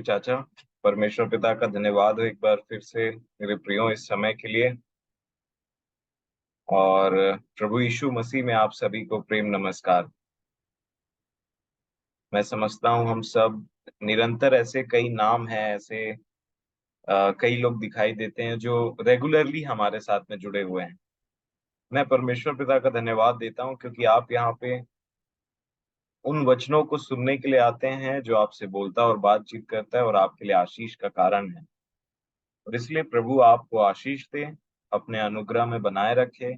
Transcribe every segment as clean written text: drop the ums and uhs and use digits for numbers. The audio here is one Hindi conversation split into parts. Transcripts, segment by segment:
चाचा, परमेश्वर पिता का धन्यवाद हो एक बार फिर से मेरे प्रियो इस समय के लिए। और प्रभु यीशु मसीह में आप सभी को प्रेम नमस्कार। मैं समझता हूँ हम सब निरंतर ऐसे कई नाम हैं, ऐसे कई लोग दिखाई देते हैं जो रेगुलरली हमारे साथ में जुड़े हुए हैं। मैं परमेश्वर पिता का धन्यवाद देता हूँ क्योंकि आप यहाँ पे उन वचनों को सुनने के लिए आते हैं जो आपसे बोलता है और बातचीत करता है और आपके लिए आशीष का कारण है। और इसलिए प्रभु आपको आशीष दे, अपने अनुग्रह में बनाए रखे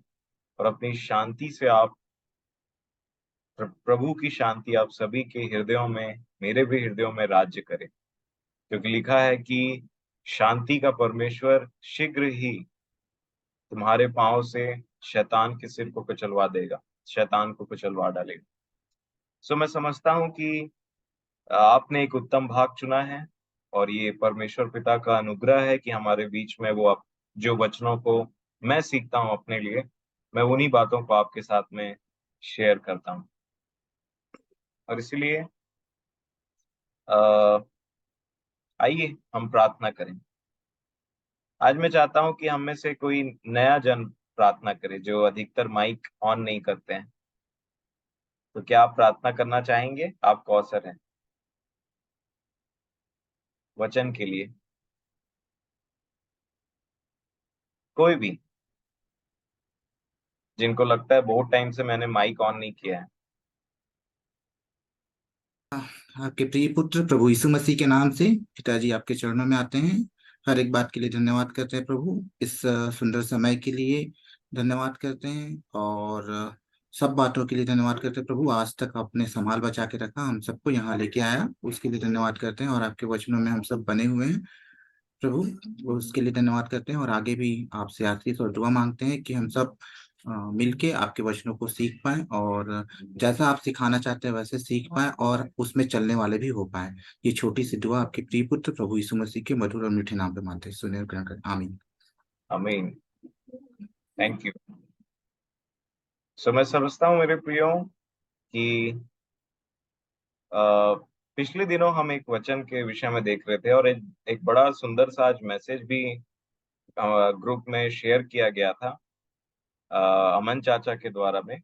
और अपनी शांति से आप प्रभु की शांति आप सभी के हृदयों में, मेरे भी हृदयों में राज्य करे। क्योंकि लिखा है कि शांति का परमेश्वर शीघ्र ही तुम्हारे पांव से शैतान के सिर को कुचलवा देगा, शैतान को कुचलवा डालेगा। सो मैं समझता हूं कि आपने एक उत्तम भाग चुना है और ये परमेश्वर पिता का अनुग्रह है कि हमारे बीच में वो जो वचनों को मैं सीखता हूं अपने लिए, मैं उन्हीं बातों को आपके साथ में शेयर करता हूं। और इसलिए आइए हम प्रार्थना करें। आज मैं चाहता हूं कि हम में से कोई नया जन प्रार्थना करे जो अधिकतर माइक ऑन नहीं करते हैं। तो क्या आप प्रार्थना करना चाहेंगे? आपको अवसर है वचन के लिए। कोई भी जिनको लगता है बहुत टाइम से मैंने माइक ऑन नहीं किया है। आपके प्रिय पुत्र प्रभु यीशु मसीह के नाम से पिताजी आपके चरणों में आते हैं। हर एक बात के लिए धन्यवाद करते हैं प्रभु, इस सुंदर समय के लिए धन्यवाद करते हैं और सब बातों के लिए धन्यवाद करते हैं प्रभु। आज तक आपने संभाल बचा के रखा, हम सबको यहाँ लेके आया, उसके लिए धन्यवाद करते हैं और आपके वचनों में हम सब बने हुए हैं प्रभु, वो उसके लिए धन्यवाद करते हैं। और आगे भी आपसे आशीष और दुआ मांगते हैं कि हम सब मिलके आपके वचनों को सीख पाएं और जैसा आप सिखाना चाहते हैं वैसे सीख पाएं और उसमें चलने वाले भी हो पाएं। ये छोटी सी दुआ आपके प्रिय पुत्र प्रभु यीशु मसीह के मधुर और मीठे नाम पे मांगते हैं, सुने और ग्रहण करें, आमीन। आमीन। Thank you. सो मैं समझता हूँ मेरे प्रियो कि अ, पिछले दिनों हम एक वचन के विषय में देख रहे थे और एक बड़ा सुंदर सा आज मैसेज भी ग्रुप में शेयर किया गया था अमन चाचा के द्वारा में।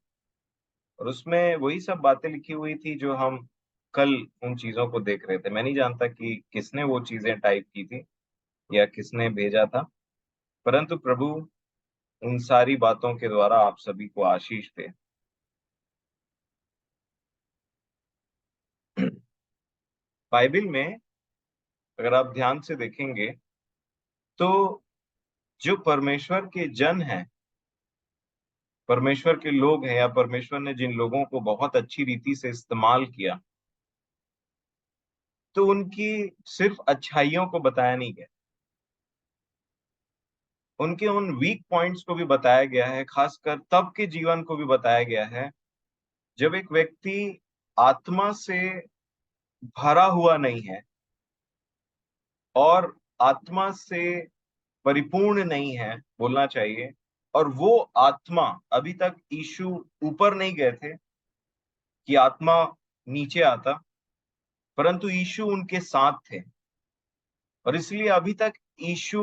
और उसमें वही सब बातें लिखी हुई थी जो हम कल उन चीजों को देख रहे थे। मैं नहीं जानता कि किसने वो चीजें टाइप की थी या किसने भेजा था, परंतु प्रभु उन सारी बातों के द्वारा आप सभी को आशीष दे। बाइबल में अगर आप ध्यान से देखेंगे तो जो परमेश्वर के जन हैं, परमेश्वर के लोग हैं, या परमेश्वर ने जिन लोगों को बहुत अच्छी रीति से इस्तेमाल किया, तो उनकी सिर्फ अच्छाइयों को बताया नहीं गया, उनके उन वीक पॉइंट्स को भी बताया गया है। खासकर तब के जीवन को भी बताया गया है जब एक व्यक्ति आत्मा से भरा हुआ नहीं है और आत्मा से परिपूर्ण नहीं है बोलना चाहिए, और वो आत्मा अभी तक यीशु ऊपर नहीं गए थे कि आत्मा नीचे आता, परंतु यीशु उनके साथ थे। और इसलिए अभी तक यीशु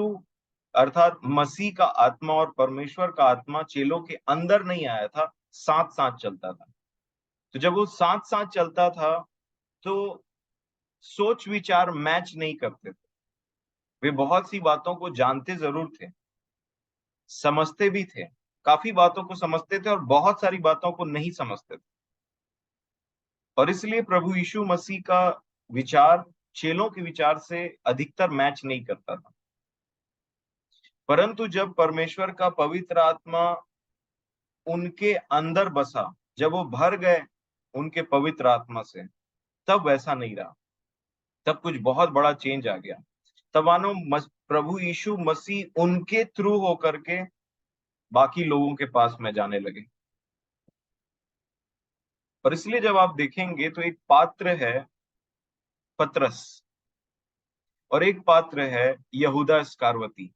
अर्थात मसीह का आत्मा और परमेश्वर का आत्मा चेलों के अंदर नहीं आया था, साथ साथ चलता था। तो जब वो साथ साथ चलता था तो सोच विचार मैच नहीं करते थे। वे बहुत सी बातों को जानते जरूर थे, समझते भी थे, काफी बातों को समझते थे और बहुत सारी बातों को नहीं समझते थे। और इसलिए प्रभु यीशु मसीह का विचार चेलों के विचार से अधिकतर मैच नहीं करता था। परंतु जब परमेश्वर का पवित्र आत्मा उनके अंदर बसा, जब वो भर गए उनके पवित्र आत्मा से, तब वैसा नहीं रहा। तब कुछ बहुत बड़ा चेंज आ गया। तब मानो प्रभु यीशु मसीह उनके थ्रू होकर के बाकी लोगों के पास में जाने लगे। और इसलिए जब आप देखेंगे तो एक पात्र है पतरस और एक पात्र है यहूदा इस्करियोती।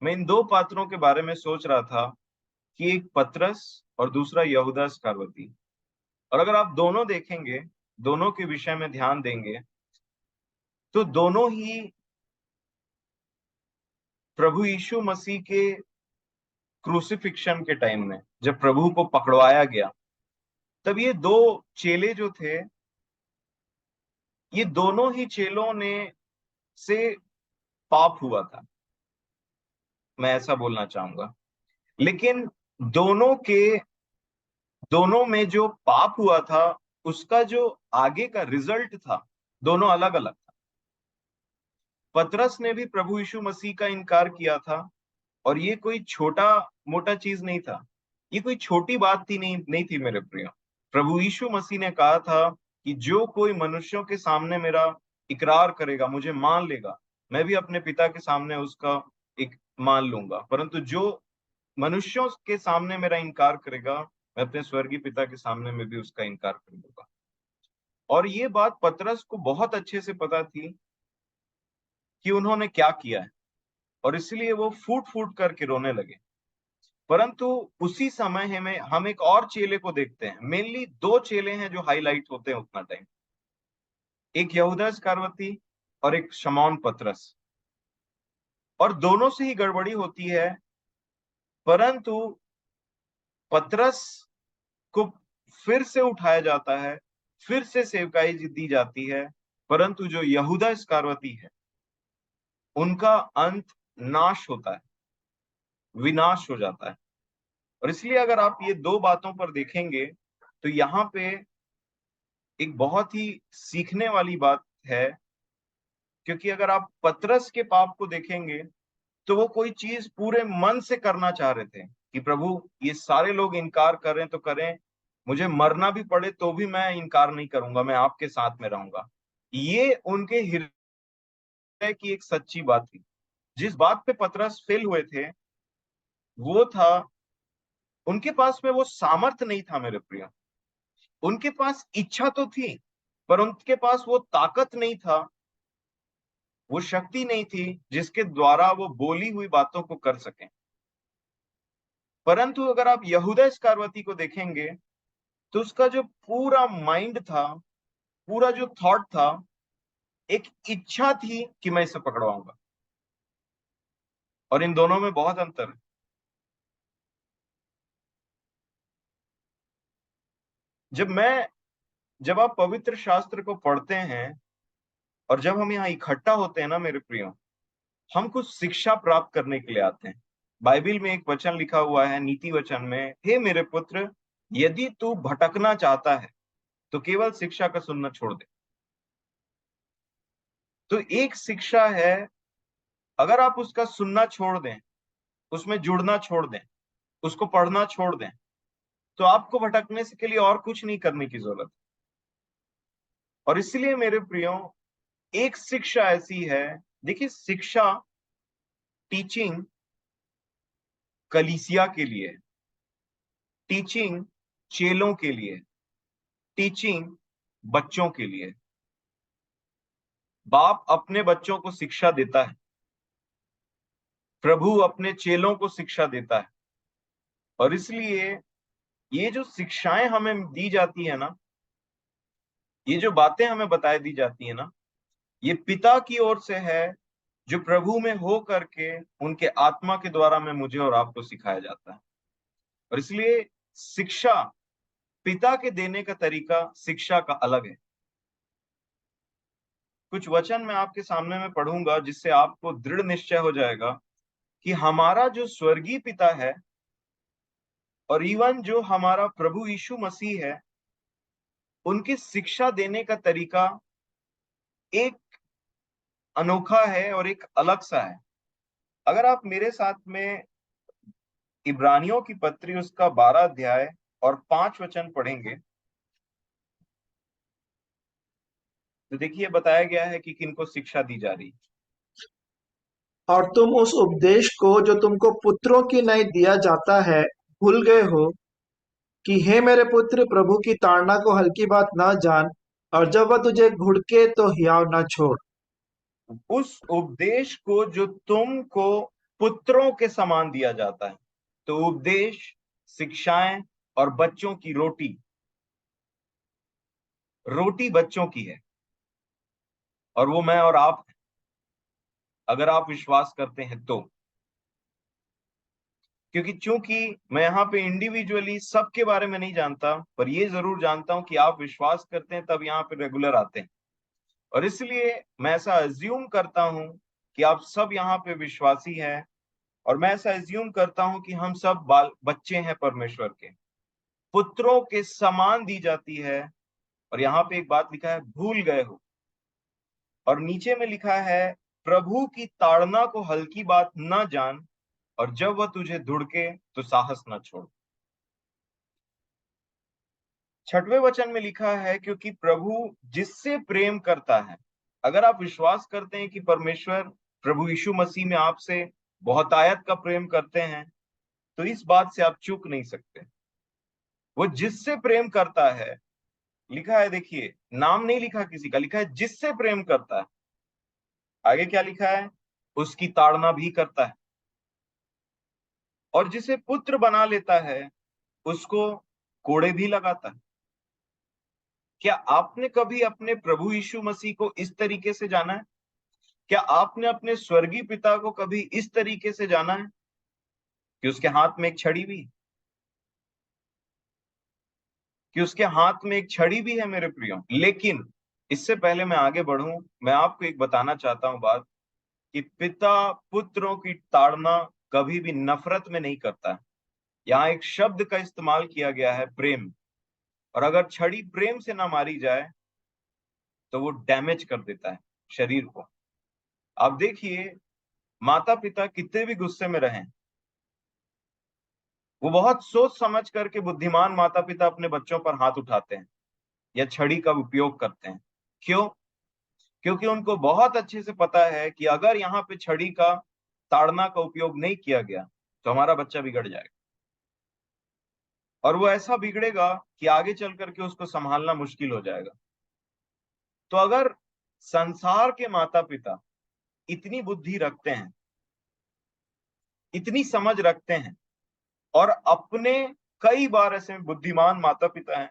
मैं इन दो पात्रों के बारे में सोच रहा था कि एक पतरस और दूसरा यहूदा इस्करियोती। और अगर आप दोनों देखेंगे, दोनों के विषय में ध्यान देंगे, तो दोनों ही प्रभु यीशु मसीह के क्रूसिफिक्शन के टाइम में, जब प्रभु को पकड़वाया गया, तब ये दो चेले जो थे, ये दोनों ही चेलों ने से पाप हुआ था, मैं ऐसा बोलना चाहूंगा। लेकिन दोनों के दोनों में जो पाप हुआ था, उसका जो आगे का रिजल्ट था, दोनों अलग अलग था। पतरस ने भी प्रभु यीशु मसीह का इनकार किया था, और ये कोई छोटा मोटा चीज नहीं था, ये कोई छोटी बात थी, नहीं थी मेरे प्रिय। प्रभु यीशु मसीह ने कहा था कि जो कोई मनुष्यों के सामने मेरा इकरार करेगा, मुझे मान लेगा, मैं भी अपने पिता के सामने उसका एक मान लूंगा। परंतु जो मनुष्यों के सामने मेरा इनकार करेगा, मैं अपने स्वर्गीय पिता के सामने में भी उसका इनकार कर दूंगा। और ये बात पतरस को बहुत अच्छे से पता थी कि उन्होंने क्या किया है, और इसलिए वो फूट फूट करके रोने लगे। परंतु उसी समय हमें हम एक और चेले को देखते हैं। मेनली दो चेले हैं जो हाईलाइट होते हैं उतना टाइम, एक यहूदा इस्करियोती और एक शमौन पतरस। और दोनों से ही गड़बड़ी होती है, परंतु पतरस को फिर से उठाया जाता है, फिर से सेवकाई दी जाती है। परंतु जो यहूदा इस्करियोती है, उनका अंत नाश होता है, विनाश हो जाता है। और इसलिए अगर आप ये दो बातों पर देखेंगे, तो यहाँ पे एक बहुत ही सीखने वाली बात है। क्योंकि अगर आप पतरस के पाप को देखेंगे, तो वो कोई चीज पूरे मन से करना चाह रहे थे कि प्रभु, ये सारे लोग इनकार करें तो करें, मुझे मरना भी पड़े तो भी मैं इनकार नहीं करूंगा, मैं आपके साथ में रहूंगा। ये उनके हृदय की एक सच्ची बात थी। जिस बात पे पतरस फेल हुए थे, वो था, उनके पास में वो सामर्थ नहीं था मेरे प्रिय। उनके पास इच्छा तो थी, पर उनके पास वो ताकत नहीं था, वो शक्ति नहीं थी जिसके द्वारा वो बोली हुई बातों को कर सकें। परंतु अगर आप यहूदा इस्करियोती को देखेंगे, तो उसका जो पूरा माइंड था, पूरा जो थॉट था, एक इच्छा थी कि मैं इसे पकड़वाऊंगा। और इन दोनों में बहुत अंतर है। जब आप पवित्र शास्त्र को पढ़ते हैं, और जब हम यहाँ इकट्ठा होते हैं ना मेरे प्रियो, हम कुछ शिक्षा प्राप्त करने के लिए आते हैं। बाइबल में एक वचन लिखा हुआ है, नीति वचन में, हे मेरे पुत्र, यदि तू भटकना चाहता है तो केवल शिक्षा का सुनना छोड़ दे। तो एक शिक्षा है, अगर आप उसका सुनना छोड़ दें, उसमें जुड़ना छोड़ दें, उसको पढ़ना छोड़ दें, तो आपको भटकने से के लिए और कुछ नहीं करने की जरूरत। और इसलिए मेरे प्रियो, एक शिक्षा ऐसी है, देखिए, शिक्षा, टीचिंग कलीसिया के लिए, टीचिंग चेलों के लिए, टीचिंग बच्चों के लिए। बाप अपने बच्चों को शिक्षा देता है, प्रभु अपने चेलों को शिक्षा देता है। और इसलिए ये जो शिक्षाएं हमें दी जाती है ना, ये जो बातें हमें बताई दी जाती है ना, ये पिता की ओर से है, जो प्रभु में हो करके उनके आत्मा के द्वारा में मुझे और आपको सिखाया जाता है। और इसलिए शिक्षा, पिता के देने का तरीका शिक्षा का अलग है। कुछ वचन मैं आपके सामने में पढ़ूंगा, जिससे आपको दृढ़ निश्चय हो जाएगा कि हमारा जो स्वर्गीय पिता है, और इवन जो हमारा प्रभु यीशु मसीह है, उनकी शिक्षा देने का तरीका एक अनोखा है और एक अलग सा है। अगर आप मेरे साथ में इब्रानियों की पत्री, उसका 12 अध्याय और 5 वचन पढ़ेंगे, तो देखिए बताया गया है कि किनको शिक्षा दी जा रही। और तुम उस उपदेश को जो तुमको पुत्रों की नई दिया जाता है भूल गए हो, कि हे मेरे पुत्र, प्रभु की ताड़ना को हल्की बात न जान, और जब वह तुझे घुड़के तो हियाव न छोड़। उस उपदेश को जो तुमको पुत्रों के समान दिया जाता है। तो उपदेश, शिक्षाएं और बच्चों की रोटी, रोटी बच्चों की है। और वो मैं और आप हैं, अगर आप विश्वास करते हैं तो। क्योंकि चूंकि मैं यहाँ पे इंडिविजुअली सबके बारे में नहीं जानता, पर ये जरूर जानता हूं कि आप विश्वास करते हैं तब यहाँ पे रेगुलर आते हैं, और इसलिए मैं ऐसा अज्यूम करता हूं कि आप सब यहाँ पे विश्वासी हैं, और मैं ऐसा अज्यूम करता हूं कि हम सब बाल बच्चे हैं परमेश्वर के, पुत्रों के समान दी जाती है। और यहाँ पे एक बात लिखा है, भूल गए हो, और नीचे में लिखा है, प्रभु की ताड़ना को हल्की बात न जान, और जब वह तुझे धुड़के तो साहस न छोड़। 6वें वचन में लिखा है, क्योंकि प्रभु जिससे प्रेम करता है। अगर आप विश्वास करते हैं कि परमेश्वर प्रभु यीशु मसीह में आपसे बहुतायत का प्रेम करते हैं, तो इस बात से आप चूक नहीं सकते। वो जिससे प्रेम करता है, लिखा है, देखिए, नाम नहीं लिखा किसी का, लिखा है जिससे प्रेम करता है। आगे क्या लिखा है, उसकी ताड़ना भी करता है, और जिसे पुत्र बना लेता है उसको कोड़े भी लगाता है। क्या आपने कभी अपने प्रभु यीशु मसीह को इस तरीके से जाना है? क्या आपने अपने स्वर्गीय पिता को कभी इस तरीके से जाना है कि उसके हाथ में एक छड़ी भी है? कि उसके हाथ में एक छड़ी भी है, मेरे प्रियो। लेकिन इससे पहले मैं आगे बढ़ूं, मैं आपको एक बताना चाहता हूं बात, कि पिता पुत्रों की ताड़ना कभी भी नफरत में नहीं करता है। यहाँ एक शब्द का इस्तेमाल किया गया है, प्रेम, और अगर छड़ी प्रेम से ना मारी जाए तो वो डैमेज कर देता है शरीर को। आप देखिए, माता पिता कितने भी गुस्से में रहें, वो बहुत सोच समझ करके, बुद्धिमान माता पिता अपने बच्चों पर हाथ उठाते हैं या छड़ी का उपयोग करते हैं। क्यों? क्योंकि उनको बहुत अच्छे से पता है कि अगर यहाँ पे छड़ी का, ताड़ना का उपयोग नहीं किया गया तो हमारा बच्चा बिगड़ जाएगा, और वो ऐसा बिगड़ेगा कि आगे चल करके उसको संभालना मुश्किल हो जाएगा। तो अगर संसार के माता पिता इतनी बुद्धि रखते हैं, इतनी समझ रखते हैं, और अपने, कई बार ऐसे बुद्धिमान माता पिता हैं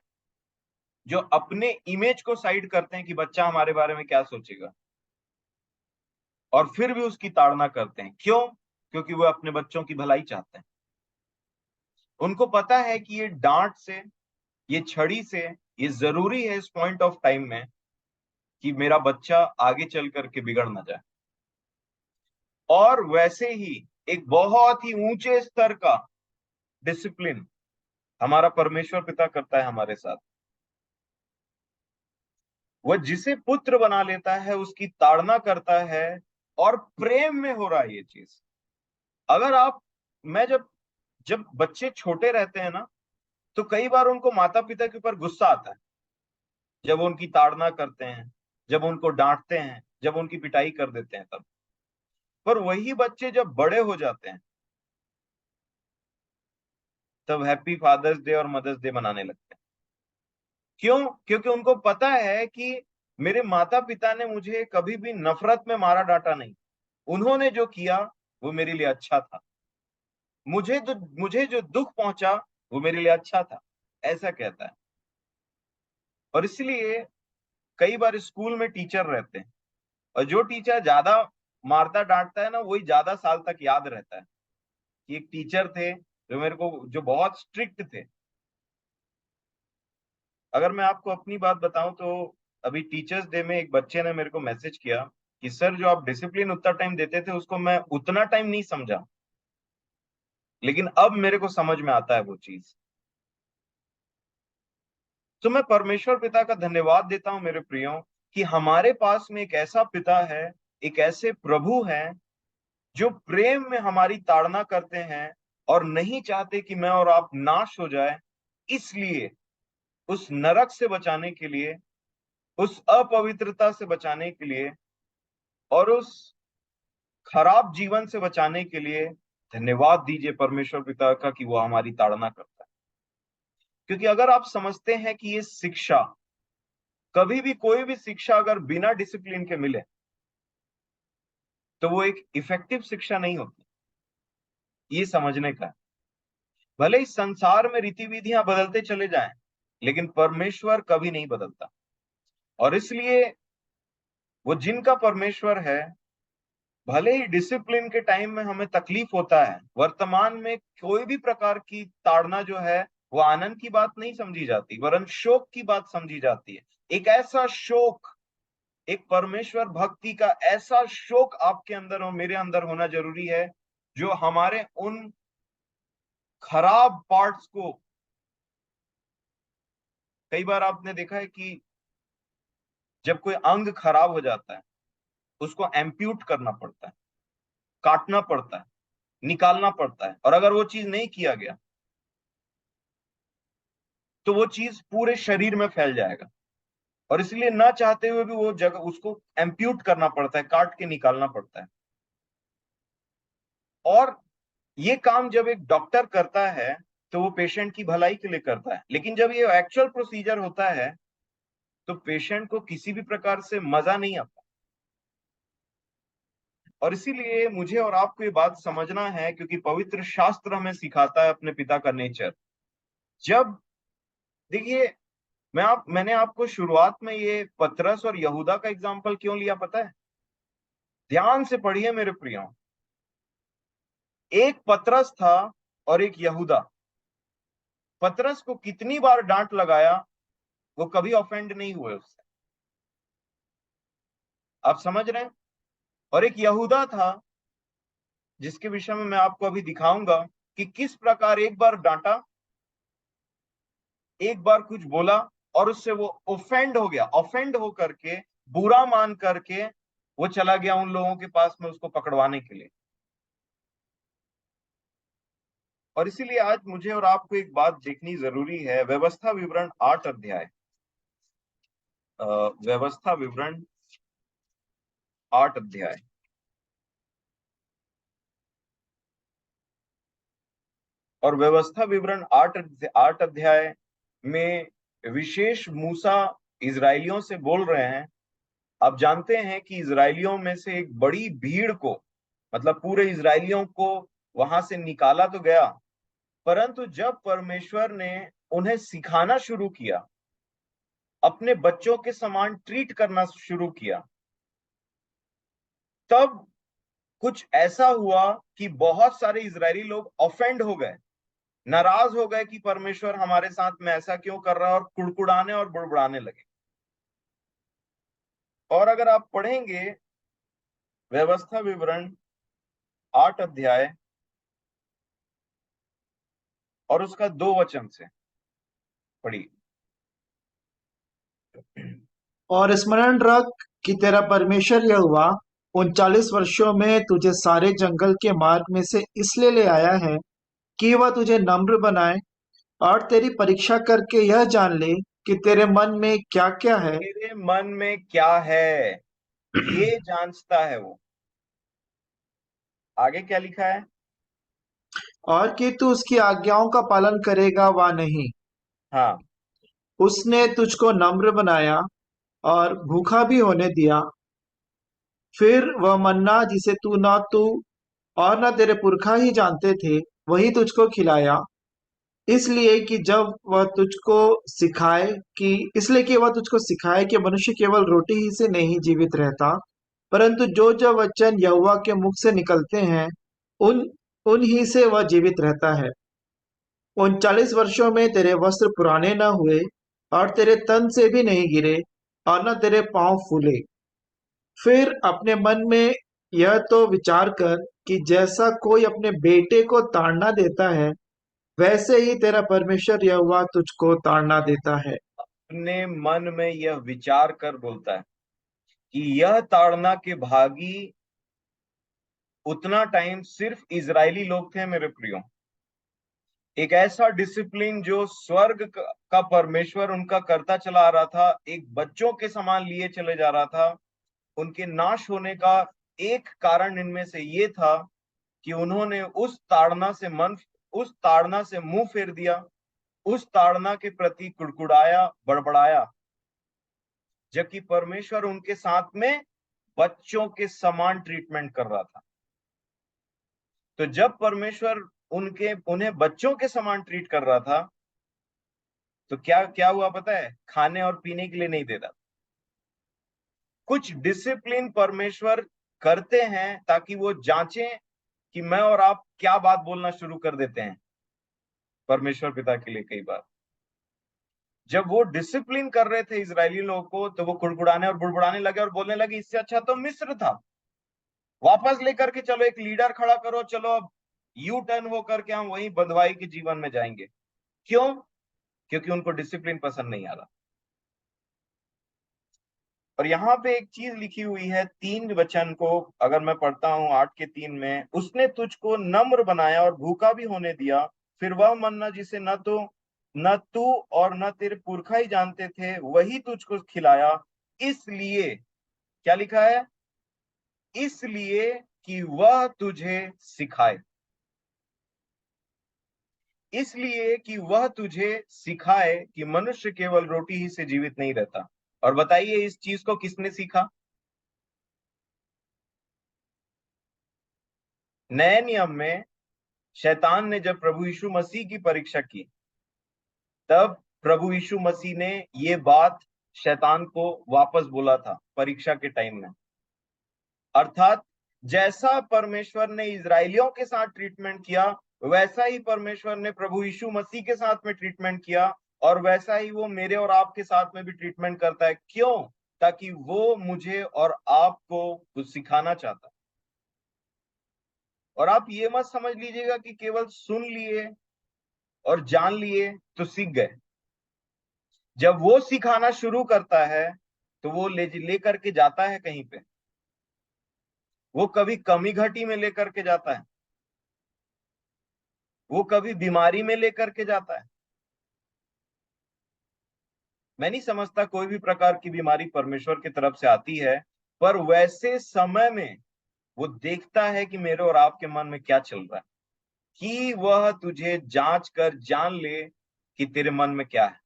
जो अपने इमेज को साइड करते हैं कि बच्चा हमारे बारे में क्या सोचेगा, और फिर भी उसकी ताड़ना करते हैं। क्यों? क्योंकि वो अपने बच्चों की भलाई चाहते हैं। उनको पता है कि ये डांट से, ये छड़ी से, ये जरूरी है इस पॉइंट ऑफ टाइम में कि मेरा बच्चा आगे चल करके बिगड़ ना जाए। और वैसे ही एक बहुत ही ऊंचे स्तर का डिसिप्लिन हमारा परमेश्वर पिता करता है हमारे साथ। वह जिसे पुत्र बना लेता है उसकी ताड़ना करता है, और प्रेम में हो रहा है ये चीज। अगर आप, मैं जब जब बच्चे छोटे रहते हैं ना, तो कई बार उनको माता पिता के ऊपर गुस्सा आता है, जब वो उनकी ताड़ना करते हैं, जब उनको डांटते हैं, जब उनकी पिटाई कर देते हैं तब। पर वही बच्चे जब बड़े हो जाते हैं, तब हैप्पी फादर्स डे और मदर्स डे मनाने लगते हैं। क्यों? क्योंकि उनको पता है कि मेरे माता पिता ने मुझे कभी भी नफरत में मारा डांटा नहीं, उन्होंने जो किया वो मेरे लिए अच्छा था। मुझे जो दुख पहुंचा वो मेरे लिए अच्छा था, ऐसा कहता है। और इसलिए कई बार स्कूल में टीचर रहते हैं, और जो टीचर ज्यादा मारता डांटता है ना, वही ज्यादा साल तक याद रहता है। कि एक टीचर थे जो मेरे को, जो बहुत स्ट्रिक्ट थे। अगर मैं आपको अपनी बात बताऊं तो अभी टीचर्स डे में एक बच्चे ने मेरे को मैसेज किया कि सर, जो आप डिसिप्लिन उतना टाइम देते थे उसको मैं उतना टाइम नहीं समझा, लेकिन अब मेरे को समझ में आता है वो चीज। तो मैं परमेश्वर पिता का धन्यवाद देता हूं मेरे प्रियो, कि हमारे पास में एक ऐसा पिता है, एक ऐसे प्रभु हैं जो प्रेम में हमारी ताड़ना करते हैं, और नहीं चाहते कि मैं और आप नाश हो जाए। इसलिए उस नरक से बचाने के लिए, उस अपवित्रता से बचाने के लिए, और उस खराब जीवन से बचाने के लिए, धन्यवाद दीजिए परमेश्वर पिता का कि वो हमारी ताड़ना करता है। क्योंकि अगर आप समझते हैं कि ये शिक्षा, कभी भी कोई भी शिक्षा अगर बिना डिसिप्लिन के मिले तो वो एक इफेक्टिव शिक्षा नहीं होती, ये समझने का है। भले इस संसार में रीति विधियां बदलते चले जाएं, लेकिन परमेश्वर कभी नहीं बदलता। और इसलिए वो जिनका परमेश्वर है, भले ही डिसिप्लिन के टाइम में हमें तकलीफ होता है, वर्तमान में कोई भी प्रकार की ताड़ना जो है वो आनंद की बात नहीं समझी जाती, वरन शोक की बात समझी जाती है। एक ऐसा शोक, एक परमेश्वर भक्ति का ऐसा शोक आपके अंदर और मेरे अंदर होना जरूरी है, जो हमारे उन खराब पार्ट्स को, कई बार आपने देखा है कि जब कोई अंग खराब हो जाता है, उसको एम्प्यूट करना पड़ता है, काटना पड़ता है, निकालना पड़ता है, और अगर वो चीज नहीं किया गया तो वो चीज पूरे शरीर में फैल जाएगा, और इसलिए ना चाहते हुए भी वो जगह उसको एम्प्यूट करना पड़ता है, काट के निकालना पड़ता है। और ये काम जब एक डॉक्टर करता है तो वो पेशेंट की भलाई के लिए करता है, लेकिन जब ये एक्चुअल प्रोसीजर होता है तो पेशेंट को किसी भी प्रकार से मजा नहीं आता। और इसीलिए मुझे और आपको ये बात समझना है, क्योंकि पवित्र शास्त्र हमें सिखाता है अपने पिता का नेचर। जब देखिए, मैंने आपको शुरुआत में ये पतरस और यहूदा का एग्जाम्पल क्यों लिया पता है? ध्यान से पढ़िए मेरे प्रियो। एक पतरस था और एक यहूदा। पतरस को कितनी बार डांट लगाया, वो कभी ऑफेंड नहीं हुए उससे। आप समझ रहे हैं? और एक यहूदा था, जिसके विषय में मैं आपको अभी दिखाऊंगा कि किस प्रकार एक बार डांटा, एक बार कुछ बोला, और उससे वो ऑफेंड हो गया, ऑफेंड हो करके, बुरा मान करके वो चला गया उन लोगों के पास में उसको पकड़वाने के लिए। और इसीलिए आज मुझे और आपको एक बात देखनी जरूरी है। व्यवस्था विवरण 8 अध्याय, व्यवस्था विवरण 8 अध्याय, और व्यवस्था विवरण 8 अध्याय में विशेष मूसा इजरायलियों से बोल रहे हैं। आप जानते हैं कि इजरायलियों में से एक बड़ी भीड़ को, मतलब पूरे इजरायलियों को वहां से निकाला तो गया, परंतु जब परमेश्वर ने उन्हें सिखाना शुरू किया, अपने बच्चों के समान ट्रीट करना शुरू किया, तब कुछ ऐसा हुआ कि बहुत सारे इजरायली लोग ऑफेंड हो गए, नाराज हो गए कि परमेश्वर हमारे साथ में ऐसा क्यों कर रहा है, और कुड़कुड़ाने और बुड़बुड़ाने लगे। और अगर आप पढ़ेंगे व्यवस्था विवरण 8 अध्याय और उसका 2 वचन से पढ़िए। और स्मरण रख कि तेरा परमेश्वर यहोवा 39 वर्षों में तुझे सारे जंगल के मार्ग में से इसलिए ले आया है कि वह तुझे नम्र बनाए और तेरी परीक्षा करके यह जान ले कि तेरे मन में क्या क्या है। तेरे मन में क्या है, ये जांचता है वो। आगे क्या लिखा है? और कि तू उसकी आज्ञाओं का पालन करेगा वा नहीं। हाँ, उसने तुझको नम्र बनाया और भूखा भी होने दिया। फिर वह मन्ना जिसे तू और न तेरे पुरखा ही जानते थे, वही तुझको खिलाया। इसलिए कि जब वह तुझको सिखाए इसलिए कि वह तुझको सिखाए कि मनुष्य केवल रोटी ही से नहीं जीवित रहता, परंतु जो जो वचन यहोवा के मुख से निकलते हैं, उन उन ही से वह जीवित रहता है। 39 वर्षों में तेरे वस्त्र पुराने न हुए और तेरे तन से भी नहीं गिरे और न तेरे पांव फूले। फिर अपने मन में यह तो विचार कर कि जैसा कोई अपने बेटे को ताड़ना देता है, वैसे ही तेरा परमेश्वर यहोवा तुझको ताड़ना देता है। अपने मन में यह विचार कर बोलता है कि यह ताड़ना के भागी उतना टाइम सिर्फ इजरायली लोग थे मेरे प्रियो। एक ऐसा डिसिप्लिन जो स्वर्ग का परमेश्वर उनका करता चला आ रहा था, एक बच्चों के समान लिए चले जा रहा था। उनके नाश होने का एक कारण इनमें से ये था कि उन्होंने उस ताड़ना से मुंह फेर दिया, उस ताड़ना के प्रति कुड़कुड़ाया, बड़बड़ाया, जबकि परमेश्वर उनके साथ में बच्चों के समान ट्रीटमेंट कर रहा था। तो जब परमेश्वर उन्हें बच्चों के समान ट्रीट कर रहा था, तो क्या क्या हुआ पता है? खाने और पीने के लिए नहीं दे रहा, कुछ डिसिप्लिन परमेश्वर करते हैं ताकि वो जांचें कि मैं और आप क्या बात बोलना शुरू कर देते हैं परमेश्वर पिता के लिए। कई बार जब वो डिसिप्लिन कर रहे थे इजरायली लोगों को, तो वो कुड़कुड़ाने और बुड़बुड़ाने लगे और बोलने लगे इससे अच्छा तो मिस्र था, वापस लेकर के चलो, एक लीडर खड़ा करो, चलो अब यू टर्न हो करके हम वही बंधुआई के जीवन में जाएंगे। क्यों? क्योंकि उनको डिसिप्लिन पसंद नहीं आ रहा। और यहाँ पे एक चीज लिखी हुई है 3 वचन को अगर मैं पढ़ता हूं 8 के 3 में, उसने तुझको नम्र बनाया और भूखा भी होने दिया, फिर वह मन्ना जिसे न तू और न तेरे पुरखा ही जानते थे वही तुझको खिलाया, इसलिए क्या लिखा है? इसलिए कि वह तुझे सिखाए, इसलिए कि वह तुझे सिखाए कि मनुष्य केवल रोटी ही से जीवित नहीं रहता। और बताइए इस चीज को किसने सीखा? नए नियम में शैतान ने जब प्रभु यीशु मसीह की परीक्षा की, तब प्रभु यीशु मसीह ने ये बात शैतान को वापस बोला था परीक्षा के टाइम में। अर्थात जैसा परमेश्वर ने इजरायलियों के साथ ट्रीटमेंट किया, वैसा ही परमेश्वर ने प्रभु यीशु मसीह के साथ में ट्रीटमेंट किया, और वैसा ही वो मेरे और आपके साथ में भी ट्रीटमेंट करता है। क्यों? ताकि वो मुझे और आपको कुछ सिखाना चाहता। और आप ये मत समझ लीजिएगा कि केवल सुन लिए और जान लिए तो सीख गए। जब वो सिखाना शुरू करता है तो वो ले करके जाता है कहीं पे, वो कभी कमी घटी में लेकर के जाता है, वो कभी बीमारी में लेकर के जाता है। मैं नहीं समझता कोई भी प्रकार की बीमारी परमेश्वर की तरफ से आती है, पर वैसे समय में वो देखता है कि मेरे और आपके मन में क्या चल रहा है, कि वह तुझे जांच कर जान ले कि तेरे मन में क्या है।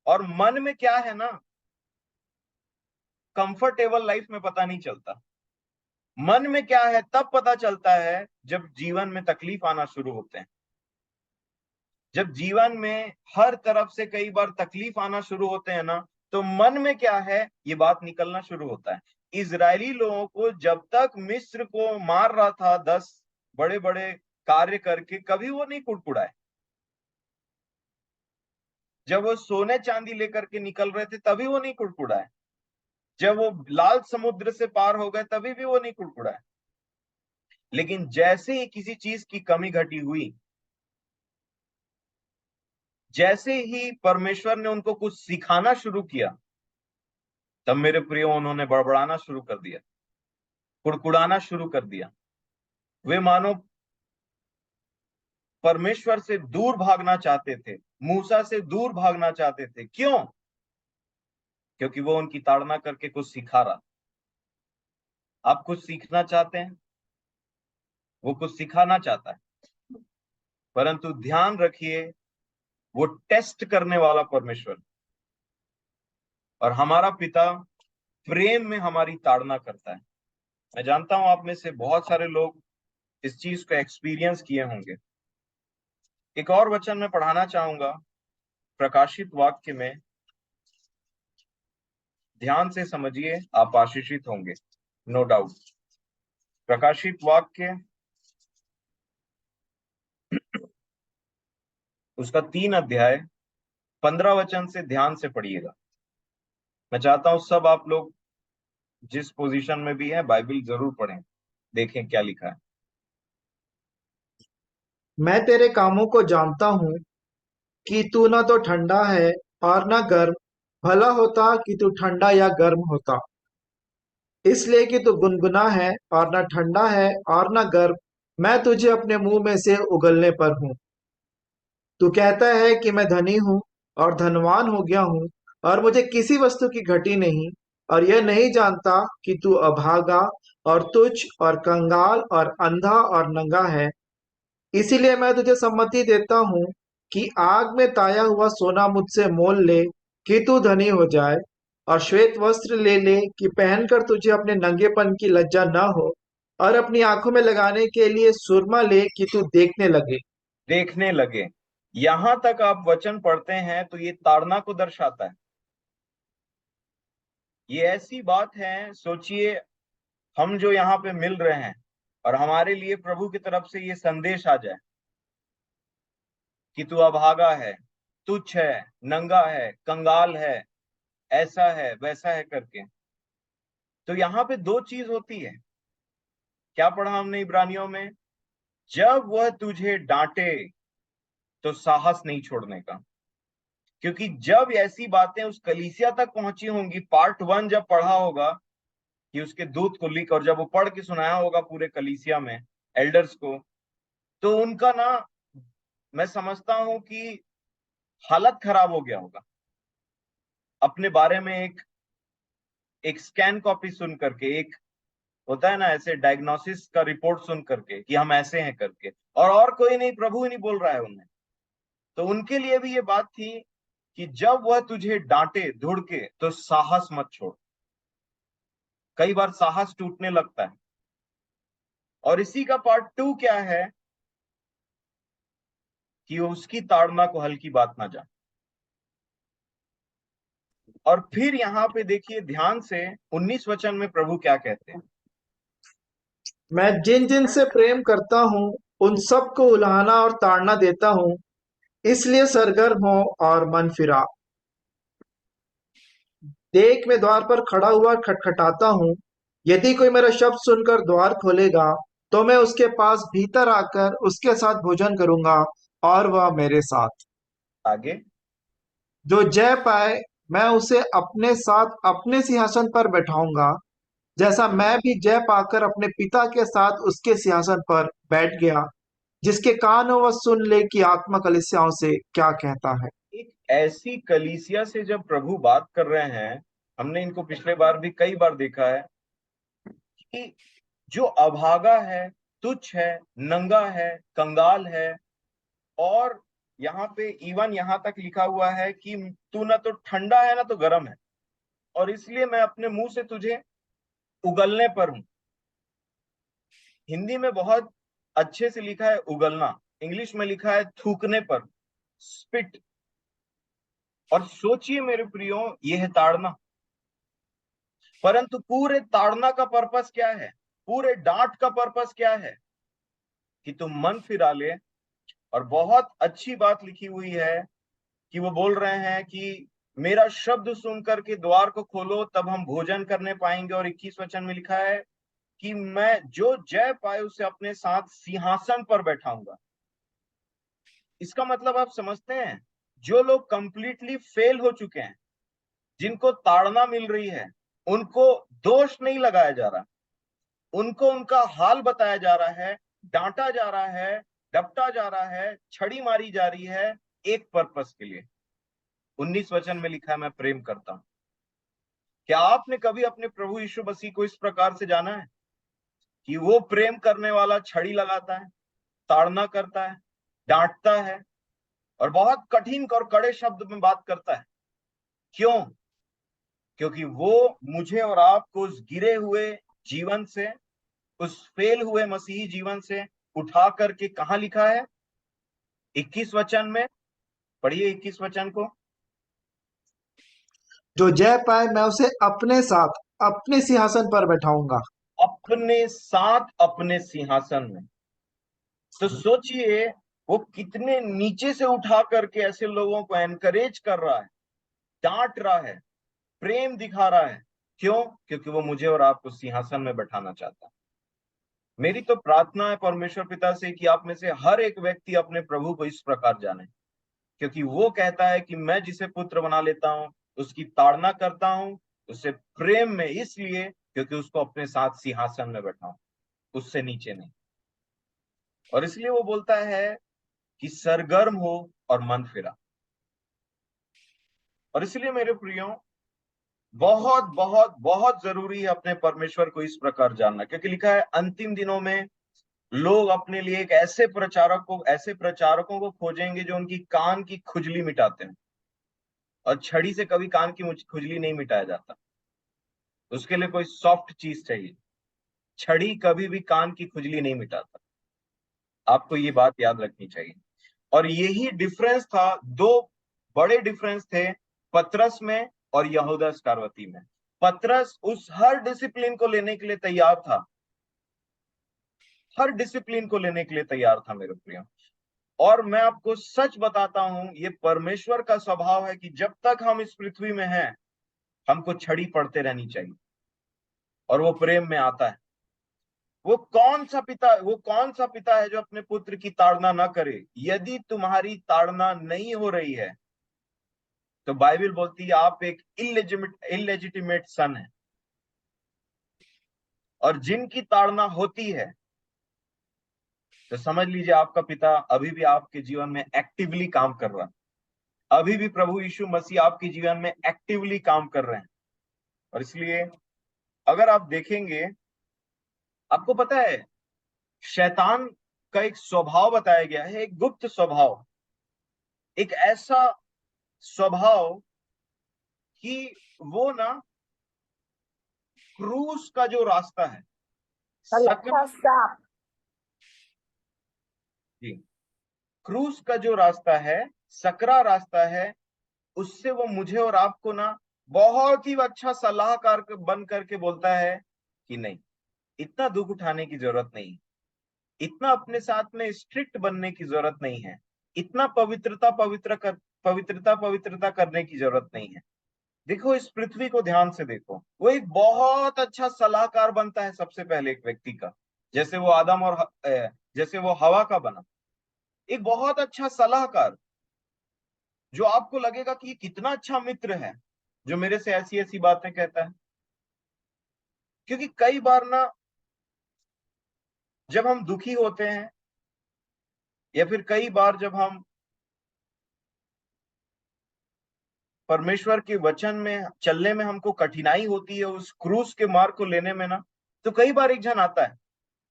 और मन में क्या है ना, कंफर्टेबल लाइफ में पता नहीं चलता। मन में क्या है तब पता चलता है जब जीवन में तकलीफ आना शुरू होते हैं, जब जीवन में हर तरफ से कई बार तकलीफ आना शुरू होते हैं ना, तो मन में क्या है ये बात निकलना शुरू होता है। इजरायली लोगों को जब तक मिस्र को मार रहा था 10 बड़े बड़े कार्य करके, कभी वो नहीं कुड़कुड़ाए। जब वो सोने चांदी लेकर के निकल रहे थे तभी वो नहीं कुड़कुड़ाए। जब वो लाल समुद्र से पार हो गए तभी भी वो नहीं कुड़कुड़ाए। लेकिन जैसे ही किसी चीज की कमी घटी हुई, जैसे ही परमेश्वर ने उनको कुछ सिखाना शुरू किया, तब मेरे प्रियो उन्होंने बड़बड़ाना शुरू कर दिया, कुड़कुड़ाना शुरू कर दिया। वे मानो परमेश्वर से दूर भागना चाहते थे, मूसा से दूर भागना चाहते थे। क्यों? क्योंकि वो उनकी ताड़ना करके कुछ सिखा रहा। आप कुछ सीखना चाहते हैं, वो कुछ सिखाना चाहता है, परंतु ध्यान रखिए वो टेस्ट करने वाला परमेश्वर, और हमारा पिता प्रेम में हमारी ताड़ना करता है। मैं जानता हूं आप में से बहुत सारे लोग इस चीज को एक्सपीरियंस किए होंगे। एक और वचन में पढ़ाना चाहूंगा प्रकाशित वाक्य में, ध्यान से समझिए, आप आशीषित होंगे, नो डाउट। प्रकाशित वाक्य उसका 3 अध्याय 15 वचन से ध्यान से पढ़िएगा। मैं चाहता हूं सब आप लोग जिस पोजीशन में भी हैं बाइबल जरूर पढ़ें, देखें क्या लिखा है। मैं तेरे कामों को जानता हूँ कि तू न तो ठंडा है और न गर्म। भला होता कि तू ठंडा या गर्म होता। इसलिए कि तू गुनगुना है और न ठंडा है और न गर्म, मैं तुझे अपने मुंह में से उगलने पर हूँ। तू कहता है कि मैं धनी हूँ और धनवान हो गया हूँ और मुझे किसी वस्तु की घटी नहीं, और यह नहीं जानता कि तू अभागा और तुच्छ और कंगाल और अंधा और नंगा है। इसीलिए मैं तुझे सम्मति देता हूँ कि आग में ताया हुआ सोना मुझसे मोल ले कि तू धनी हो जाए, और श्वेत वस्त्र ले ले कि पहनकर तुझे अपने नंगेपन की लज्जा न हो, और अपनी आंखों में लगाने के लिए सुरमा ले कि तू देखने लगे। देखने लगे, यहां तक आप वचन पढ़ते हैं तो ये ताड़ना को दर्शाता है। ये ऐसी बात है, सोचिए हम जो यहाँ पे मिल रहे हैं और हमारे लिए प्रभु की तरफ से ये संदेश आ जाए कि तू अभागा है, तुच्छ है, नंगा है, कंगाल है, ऐसा है वैसा है करके, तो यहाँ पे दो चीज होती है। क्या पढ़ा हमने इब्रानियों में? जब वह तुझे डांटे तो साहस नहीं छोड़ने का। क्योंकि जब ऐसी बातें उस कलीसिया तक पहुंची होंगी, पार्ट 1 जब पढ़ा होगा कि उसके दूत को लिख, और जब वो पढ़ के सुनाया होगा पूरे कलीसिया में एल्डर्स को, तो उनका ना, मैं समझता हूं कि हालत खराब हो गया होगा। अपने बारे में एक स्कैन कॉपी सुन करके, एक होता है ना ऐसे डायग्नोसिस का रिपोर्ट सुन करके कि हम ऐसे हैं करके, और कोई नहीं, प्रभु ही नहीं बोल रहा है उन्हें, तो उनके लिए भी ये बात थी कि जब वह तुझे डांटे धुड़के तो साहस मत छोड़। कई बार साहस टूटने लगता है, और इसी का पार्ट 2 क्या है कि उसकी ताड़ना को हल्की बात ना जान। और फिर यहाँ पे देखिए ध्यान से 19 वचन में प्रभु क्या कहते हैं। मैं जिन जिन से प्रेम करता हूँ उन सब को उलाहना और ताड़ना देता हूँ, इसलिए सरगर्म हो और मन फिरा। देख, मैं द्वार पर खड़ा हुआ खटखटाता हूँ। यदि कोई मेरा शब्द सुनकर द्वार खोलेगा तो मैं उसके पास भीतर आकर उसके साथ भोजन करूंगा और वह मेरे साथ। आगे, जो जय पाए मैं उसे अपने साथ अपने सिंहासन पर बैठाऊंगा, जैसा मैं भी जय पाकर अपने पिता के साथ उसके सिंहासन पर बैठ गया। जिसके कान हो वह सुन ले कि आत्मा कलीसियाओं से क्या कहता है। एक ऐसी कलीसिया से जब प्रभु बात कर रहे हैं, हमने इनको पिछले बार भी कई बार देखा है कि जो अभागा है, तुच्छ है, नंगा है, कंगाल है, और यहाँ पे इवन यहाँ तक लिखा हुआ है कि तू ना तो ठंडा है ना तो गर्म है, और इसलिए मैं अपने मुंह से तुझे उगलने पर हूं। हिंदी में बहुत अच्छे से लिखा है उगलना, इंग्लिश में लिखा है थूकने पर, स्पिट। और सोचिए मेरे प्रियो, यह है ताड़ना। परंतु पूरे ताड़ना का पर्पस क्या है, पूरे डांट का पर्पस क्या है? कि तुम मन फिरा ले। और बहुत अच्छी बात लिखी हुई है कि वो बोल रहे हैं कि मेरा शब्द सुन करके द्वार को खोलो, तब हम भोजन करने पाएंगे। और 21 वचन में लिखा है कि मैं जो जय पाए उसे अपने साथ सिंहासन पर बैठाऊंगा। इसका मतलब आप समझते हैं, जो लोग कंप्लीटली फेल हो चुके हैं, जिनको ताड़ना मिल रही है, उनको दोष नहीं लगाया जा रहा, उनको उनका हाल बताया जा रहा है, डांटा जा रहा है, डपटा जा रहा है, छड़ी मारी जा रही है, एक पर्पस के लिए। 19 वचन में लिखा है मैं प्रेम करता हूं। क्या आपने कभी अपने प्रभु यीशु मसीह को इस प्रकार से जाना है कि वो प्रेम करने वाला छड़ी लगाता है, ताड़ना करता है, डांटता है, और बहुत कठिन और कड़े शब्द में बात करता है? क्यों? क्योंकि वो मुझे और आपको उस गिरे हुए जीवन से, उस फेल हुए मसीही जीवन से उठा करके, कहां लिखा है? 21 वचन में पढ़िए, 21 वचन को। जो जय पाए मैं उसे अपने साथ अपने सिंहासन पर बैठाऊंगा। अपने साथ अपने सिंहासन में। तो सोचिए वो कितने नीचे से उठा करके ऐसे लोगों को एनकरेज कर रहा है, डांट रहा है, प्रेम दिखा रहा है। क्यों? क्योंकि वो मुझे और आपको सिंहासन में बैठाना चाहता है। मेरी तो प्रार्थना है परमेश्वर पिता से कि आप में से हर एक व्यक्ति अपने प्रभु को इस प्रकार जाने, क्योंकि वो कहता है कि मैं जिसे पुत्र बना लेता हूं उसकी ताड़ना करता हूं, उससे प्रेम में, इसलिए क्योंकि उसको अपने साथ सिंहासन में बैठाऊं, उससे नीचे नहीं। और इसलिए वो बोलता है कि सरगर्म हो और मन फिरा। और इसलिए मेरे प्रियो, बहुत बहुत बहुत जरूरी है अपने परमेश्वर को इस प्रकार जानना, क्योंकि लिखा है अंतिम दिनों में लोग अपने लिए एक ऐसे प्रचारकों को खोजेंगे जो उनकी कान की खुजली मिटाते हैं। और छड़ी से कभी कान की खुजली नहीं मिटाया जाता, उसके लिए कोई सॉफ्ट चीज चाहिए। छड़ी कभी भी कान की खुजली नहीं मिटाता। आपको ये बात याद रखनी चाहिए। और यही डिफरेंस था, दो बड़े डिफरेंस थे पतरस में और यहूदा इस्करियोती में। पतरस उस हर डिसिप्लिन को लेने के लिए तैयार था, हर डिसिप्लिन को लेने के लिए तैयार था मेरे प्रियो। और मैं आपको सच बताता हूं, ये परमेश्वर का स्वभाव है कि जब तक हम इस पृथ्वी में हैं, हमको छड़ी पड़ते रहनी चाहिए, और वो प्रेम में आता है। वो कौन सा पिता है जो अपने पुत्र की ताड़ना ना करे? यदि तुम्हारी ताड़ना नहीं हो रही है, तो बाइबल बोलती है आप एक इलेजिटिमेट सन है। और जिनकी ताड़ना होती है, तो समझ लीजिए आपका पिता अभी भी आपके जीवन में एक्टिवली काम कर रहा है। अभी भी प्रभु यीशु मसीह आपके जीवन में एक्टिवली काम कर रहे हैं। और इसलिए अगर आप देखेंगे, आपको पता है शैतान का एक स्वभाव बताया गया है, एक गुप्त स्वभाव, एक ऐसा स्वभाव कि वो ना क्रूस का जो रास्ता है, Alexa, stop. जी, क्रूस का जो रास्ता है, सकरा रास्ता है, उससे वो मुझे और आपको ना बहुत ही अच्छा सलाहकार बन करके बोलता है कि नहीं, इतना दुख उठाने की जरूरत नहीं, इतना अपने साथ में स्ट्रिक्ट बनने की जरूरत नहीं है, इतना पवित्रता करने की जरूरत नहीं है। देखो इस पृथ्वी को ध्यान से देखो, वो एक बहुत अच्छा सलाहकार बनता है सबसे पहले एक व्यक्ति का, जैसे वो आदम और जैसे वो हवा का बना, एक बहुत अच्छा सलाहकार, जो आपको लगेगा कि ये कितना अच्छा मित्र है जो मेरे से ऐसी ऐसी बातें कहता है। क्योंकि कई बार ना जब हम दुखी होते हैं, या फिर कई बार जब हम परमेश्वर के वचन में चलने में हमको कठिनाई होती है, उस क्रूस के मार्ग को लेने में ना, तो कई बार एक जन आता है,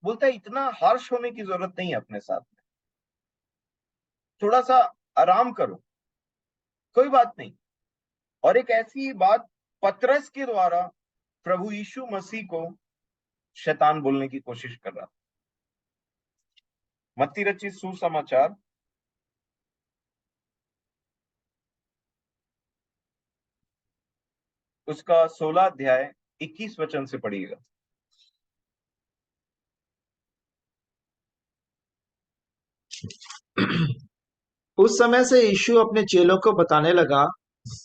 बोलता है इतना हार्श होने की जरूरत नहीं है अपने साथ में, थोड़ा सा आराम करो, कोई बात नहीं। और एक ऐसी बात पतरस के द्वारा प्रभु यीशु मसीह को शैतान बोलने की कोशिश कर रहा था। मत्ती रचित सुसमाचार उसका 16 अध्याय 21 वचन से पढ़िएगा। उस समय से यीशु अपने चेलों को बताने लगा,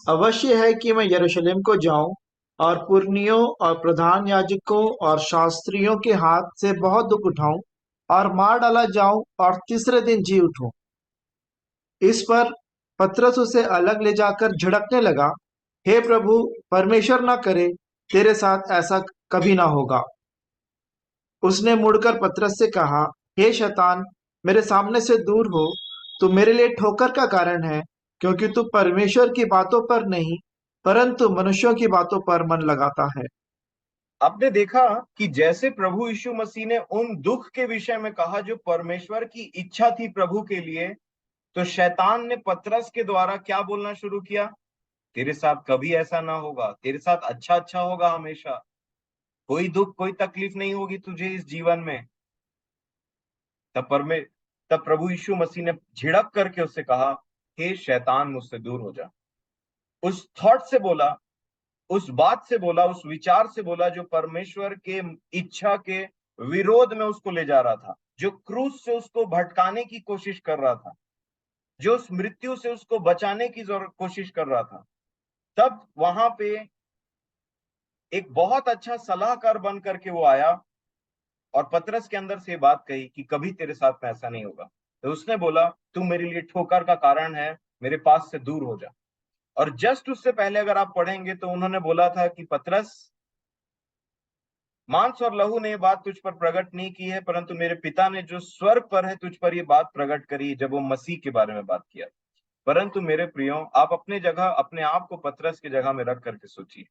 अवश्य है कि मैं यरूशलेम को जाऊं और पुरनियों और प्रधान याजकों और शास्त्रियों के हाथ से बहुत दुख उठाऊं और मार डाला जाऊं और तीसरे दिन जी उठूं। इस पर पतरस उसे अलग ले जाकर झिड़कने लगा, हे प्रभु, परमेश्वर ना करे, तेरे साथ ऐसा कभी ना होगा। उसने मुड़कर पतरस से कहा, हे शैतान, मेरे सामने से दूर हो, तू मेरे लिए ठोकर का कारण है, क्योंकि तू परमेश्वर की बातों पर नहीं परंतु मनुष्यों की बातों पर मन लगाता है। आपने देखा कि जैसे प्रभु यीशु मसीह ने उन दुख के विषय में कहा जो परमेश्वर की इच्छा थी प्रभु के लिए, तो शैतान ने पतरस के द्वारा क्या बोलना शुरू किया? तेरे साथ कभी ऐसा ना होगा, तेरे साथ अच्छा अच्छा होगा हमेशा, कोई दुख कोई तकलीफ नहीं होगी तुझे इस जीवन में। तब परमे तब प्रभु यीशु मसीह ने झिड़क करके उससे कहा, हे शैतान, मुझसे दूर हो जा। उस थॉट से बोला, उस बात से बोला, उस विचार से बोला जो परमेश्वर के इच्छा के विरोध में उसको ले जा रहा था, जो क्रूस से उसको भटकाने की कोशिश कर रहा था, जो उस मृत्यु से उसको बचाने की कोशिश कर रहा था। तब वहां पे एक बहुत अच्छा सलाहकार बन करके वो आया और पतरस के अंदर से बात कही कि कभी तेरे साथ में ऐसा नहीं होगा। तो उसने बोला, तू मेरे लिए ठोकर का कारण है, मेरे पास से दूर हो जा। और जस्ट उससे पहले अगर आप पढ़ेंगे तो उन्होंने बोला था कि पतरस, मांस और लहू ने ये बात तुझ पर प्रकट नहीं की है, परंतु मेरे पिता ने जो स्वर्ग पर है तुझ पर ये बात प्रकट करी, जब वो मसीह के बारे में बात किया। परंतु मेरे प्रियो, आप अपने जगह अपने आप को पतरस की जगह में रख करके सोचिए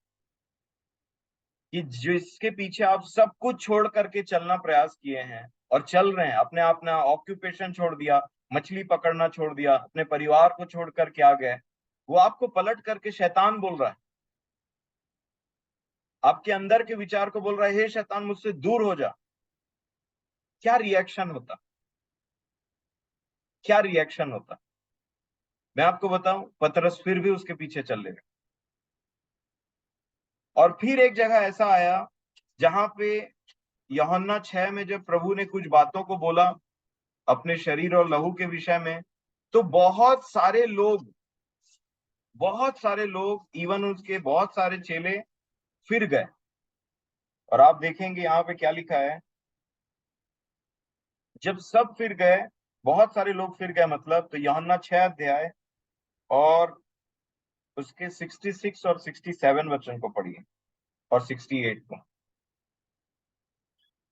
कि जिसके पीछे आप सब कुछ छोड़ करके चलना प्रयास किए हैं और चल रहे हैं, अपने अपना ऑक्यूपेशन छोड़ दिया, मछली पकड़ना छोड़ दिया, अपने परिवार को छोड़ करके आ गए, वो आपको पलट करके शैतान बोल रहा है, आपके अंदर के विचार को बोल रहा है, हे शैतान, मुझसे दूर हो जा। क्या रिएक्शन होता? क्या रिएक्शन होता? मैं आपको बताऊं, पतरस फिर भी उसके पीछे चल लेगा। और फिर एक जगह ऐसा आया जहां पे यूहन्ना 6 में जब प्रभु ने कुछ बातों को बोला अपने शरीर और लहू के विषय में, तो बहुत सारे लोग इवन उसके बहुत सारे चेले फिर गए। और आप देखेंगे यहाँ पे क्या लिखा है, जब सब फिर गए, बहुत सारे लोग फिर गए मतलब, तो यूहन्ना 6 अध्याय और उसके 66 और 67 वचन को पढ़िए और 68 को।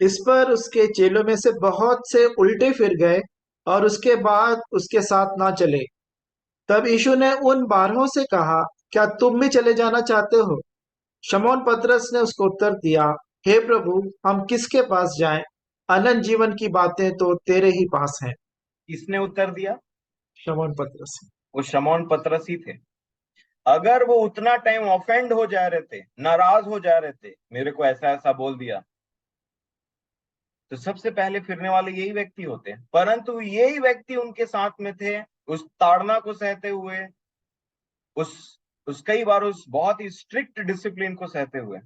इस पर उसके चेलों में से बहुत से उल्टे फिर गए और उसके बाद उसके साथ ना चले। तब यीशु ने उन 12 से कहा, क्या तुम भी चले जाना चाहते हो? शमौन पतरस ने उसको उत्तर दिया, हे प्रभु, हम किसके पास जाएं? अनंत जीवन की बातें तो तेरे ही पास हैं। किसने उत्तर दिया? शमौन पतरस। वो शमौन पतरस ही थे। अगर वो उतना टाइम ऑफेंड हो जा रहे थे, नाराज हो जा रहे थे, मेरे को ऐसा ऐसा बोल दिया, तो सबसे पहले फिरने वाले यही व्यक्ति होते हैं। परंतु यही व्यक्ति उनके साथ में थे, उस ताड़ना को सहते हुए, उस कई बार उस बहुत ही स्ट्रिक्ट डिसिप्लिन को सहते हुए।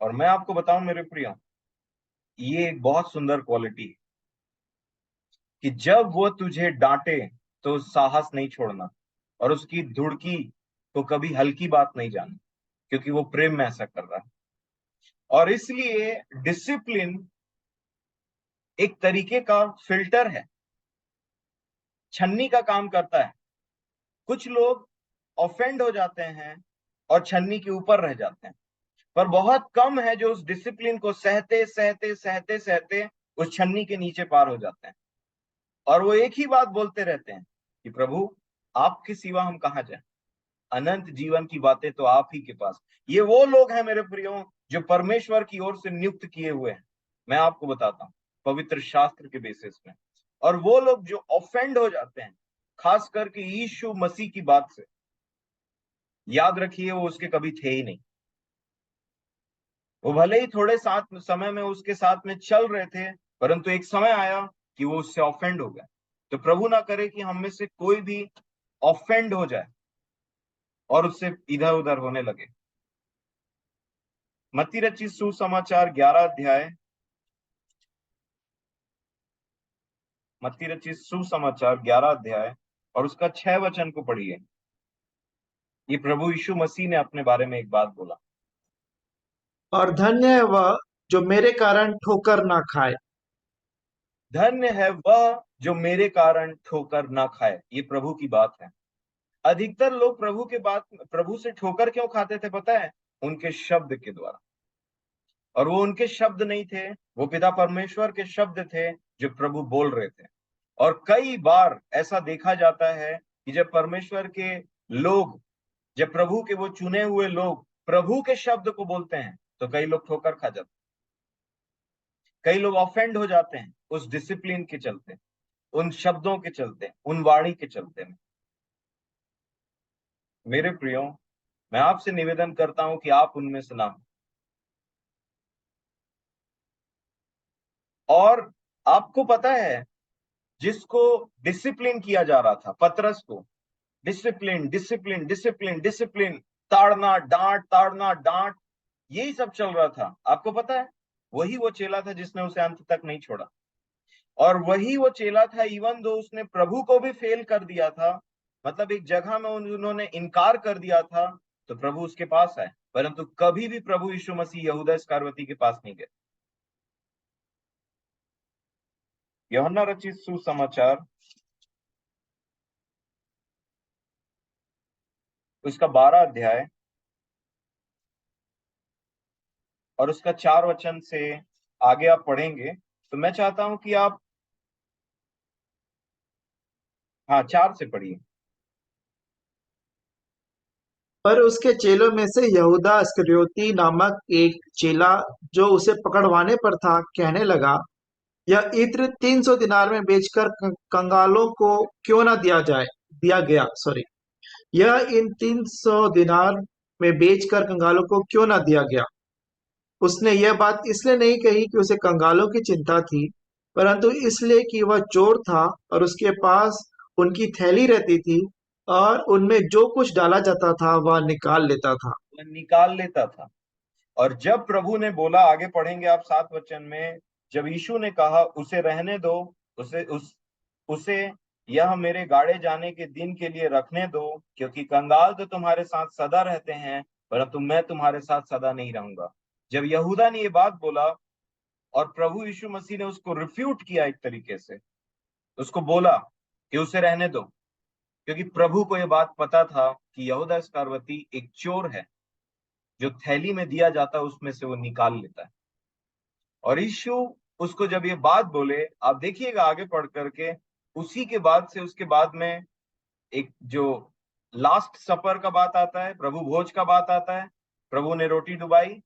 और मैं आपको बताऊं मेरे प्रियो, ये एक बहुत सुंदर क्वालिटी है कि जब वो तुझे डांटे तो साहस नहीं छोड़ना और उसकी धुड़की तो कभी हल्की बात नहीं जानना, क्योंकि वो प्रेम में ऐसा कर रहा है। और इसलिए डिसिप्लिन एक तरीके का फिल्टर है, छन्नी का काम करता है। कुछ लोग ऑफेंड हो जाते हैं और छन्नी के ऊपर रह जाते हैं, पर बहुत कम है जो उस डिसिप्लिन को सहते सहते सहते सहते उस छन्नी के नीचे पार हो जाते हैं। और वो एक ही बात बोलते रहते हैं कि प्रभु, आपके सिवा हम कहाँ जाएं? अनंत जीवन की बातें तो आप ही के पास। ये वो लोग हैं मेरे प्रियो जो परमेश्वर की ओर से नियुक्त किए हुए हैं। मैं आपको बताता हूं पवित्र शास्त्र के बेसिस में। और वो लोग जो ऑफेंड हो जाते हैं, खास करके यीशु मसीह की बात से, याद रखिए वो उसके कभी थे ही नहीं। वो भले ही थोड़े साथ समय में उसके साथ में चल रहे थे, परंतु एक समय आया कि वो उससे ऑफेंड हो गए। तो प्रभु ना करे कि हम में से कोई भी ऑफेंड हो जाए और उससे इधर उधर होने लगे। मत्ती रचित सुसमाचार 11 अध्याय, मत्ती रचित सुसमाचार 11 अध्याय और उसका 6 वचन को पढ़िए। ये प्रभु यीशु मसीह ने अपने बारे में एक बात बोला, और धन्य है वह जो मेरे कारण ठोकर ना खाए। धन्य है वह जो मेरे कारण ठोकर ना खाए। ये प्रभु की बात है। अधिकतर लोग प्रभु से ठोकर क्यों खाते थे पता है? उनके शब्द के द्वारा। और वो उनके शब्द नहीं थे, वो पिता परमेश्वर के शब्द थे जो प्रभु बोल रहे थे। और कई बार ऐसा देखा जाता है कि जब परमेश्वर के लोग, जब प्रभु के वो चुने हुए लोग प्रभु के शब्द को बोलते हैं, तो कई लोग ठोकर खा जाते हैं, कई लोग ऑफेंड हो जाते हैं उस डिसिप्लिन के चलते, उन शब्दों के चलते, उन वाणी के चलते। मेरे प्रियो, मैं आपसे निवेदन करता हूं कि आप उनमें से ना हो। और आपको पता है, जिसको डिसिप्लिन किया जा रहा था, पतरस को डिसिप्लिन डिसिप्लिन डिसिप्लिन डिसिप्लिन, ताड़ना डांट, यही सब चल रहा था। आपको पता है, वही वो चेला था जिसने उसे अंत तक नहीं छोड़ा। और वही वो चेला था, इवन दो उसने प्रभु को भी फेल कर दिया था, मतलब एक जगह में उन्होंने इनकार कर दिया था, तो प्रभु उसके पास आए। परंतु कभी भी प्रभु यीशु मसीह यहूदा इस्करियोती के पास नहीं गए। यूहन्ना रचित सुसमाचार उसका 12 अध्याय और उसका 4 वचन से आगे आप पढ़ेंगे, तो मैं चाहता हूं कि आप 4 से पढ़िए। पर उसके चेलों में से यहूदा इस्करियोती नामक एक चेला जो उसे पकड़वाने पर था, कहने लगा, यह इत्र 300 दिनार में बेचकर कंगालों को क्यों ना दिया गया। यह इन 300 दिनार में बेचकर कंगालों को क्यों ना दिया गया। उसने यह बात इसलिए नहीं कही कि उसे कंगालों की चिंता थी, परंतु इसलिए कि वह चोर था और उसके पास उनकी थैली रहती थी और उनमें जो कुछ डाला जाता था वह निकाल लेता था। वह निकाल लेता था। और जब प्रभु ने बोला, आगे पढ़ेंगे आप 7 वचन में, जब यीशु ने कहा उसे रहने दो, उसे यह मेरे गाड़े जाने के दिन के लिए रखने दो, क्योंकि कंगाल तो तुम्हारे साथ सदा रहते हैं, परंतु मैं तुम्हारे साथ सदा नहीं रहूंगा। जब यहूदा ने ये बात बोला और प्रभु यीशु मसीह ने उसको रिफ्यूट किया, एक तरीके से उसको बोला कि उसे रहने दो, क्योंकि प्रभु को यह बात पता था कि यहूदा इस्करियोती एक चोर है, जो थैली में दिया जाता है उसमें से वो निकाल लेता है। और यीशु उसको जब ये बात बोले, आप देखिएगा आगे पढ़ करके, उसी के बाद से उसके बाद में एक जो लास्ट सपर का बात आता है, प्रभु भोज का बात आता है, प्रभु ने रोटी डुबाई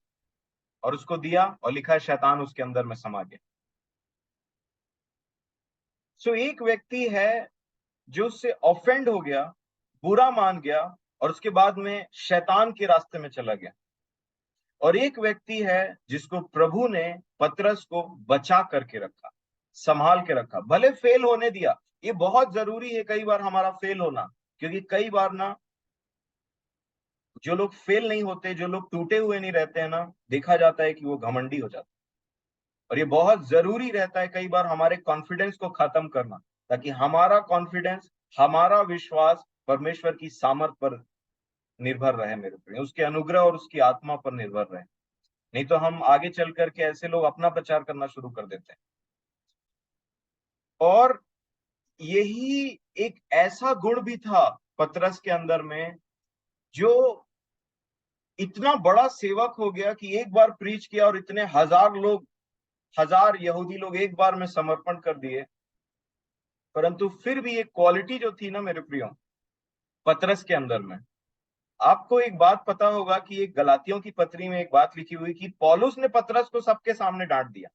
और उसको दिया, और लिखा है शैतान उसके अंदर में समा गया। सो एक व्यक्ति है जो उससे ऑफेंड हो गया, बुरा मान गया, और उसके बाद में शैतान के रास्ते में चला गया। और एक व्यक्ति है जिसको प्रभु ने, पतरस को बचा करके रखा, संभाल के रखा, भले फेल होने दिया। ये बहुत जरूरी है कई बार हमारा फेल होना, क्योंकि कई बार ना जो लोग फेल नहीं होते, जो लोग टूटे हुए नहीं रहते हैं ना, देखा जाता है कि वो घमंडी हो जाते हैं। और ये बहुत जरूरी रहता है कई बार हमारे कॉन्फिडेंस को खत्म करना, ताकि हमारा कॉन्फिडेंस, हमारा विश्वास परमेश्वर की सामर्थ पर निर्भर रहे, मेरे प्रिय, उसके अनुग्रह और उसकी आत्मा पर निर्भर रहे। नहीं तो हम आगे चल करके ऐसे लोग अपना प्रचार करना शुरू कर देते हैं। और यही एक ऐसा गुण भी था पतरस के अंदर में, जो इतना बड़ा सेवक हो गया कि एक बार प्रीच किया और इतने हजार यहूदी लोग एक बार में समर्पण कर दिए। परंतु फिर भी एक क्वालिटी जो थी ना मेरे प्रियो, पतरस के अंदर में, आपको एक बात पता होगा कि एक गलातियों की पत्री में एक बात लिखी हुई कि पौलुस ने पतरस को सबके सामने डांट दिया।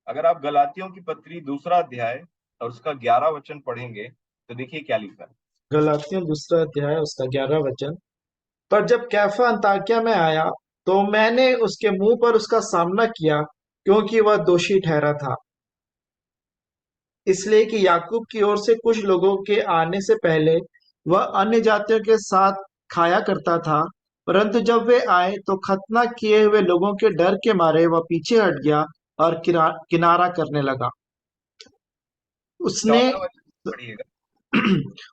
अगर आप गलातियों की पत्री 2 अध्याय और उसका 11 वचन पढ़ेंगे तो देखिए क्या लिखा है। गलातियों 2 अध्याय उसका 11 वचन। पर जब कैफा अंताकिया में आया तो मैंने उसके मुंह पर उसका सामना किया, क्योंकि वह दोषी ठहरा था, इसलिए कि याकूब की ओर से कुछ लोगों के आने से पहले वह अन्य जातियों के साथ खाया करता था। परंतु जब वे आए तो खतना किए हुए लोगों के डर के मारे वह पीछे हट गया और किनारा करने लगा। उसने 14 वचन पढ़िएगा।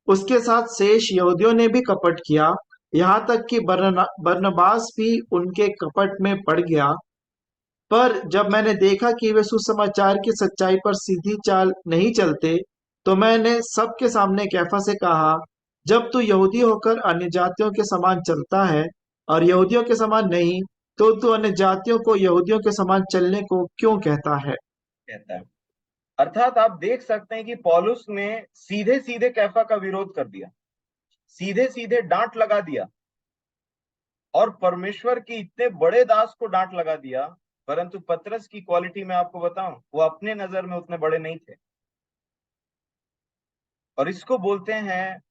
उसके साथ शेष यहूदियों ने भी कपट किया, यहाँ तक कि बरनबास भी उनके कपट में पड़ गया। पर जब मैंने देखा कि वे सुसमाचार की सच्चाई पर सीधी चाल नहीं चलते, तो मैंने सबके सामने कैफा से कहा, जब तू यहूदी होकर अन्य जातियों के समान चलता है और यहूदियों के समान नहीं, तो तू अन्य जातियों को यहूदियों के समान चलने को क्यों कहता है? कहता है, अर्थात आप देख सकते हैं कि पौलुस ने सीधे सीधे कैफा का विरोध कर दिया, सीधे सीधे डांट लगा दिया, और परमेश्वर के इतने बड़े दास को डांट लगा दिया। परंतु पतरस की क्वालिटी में आपको बताऊं, वो अपने नजर में उतने बड़े नहीं थे। और इसको बोलते हैं,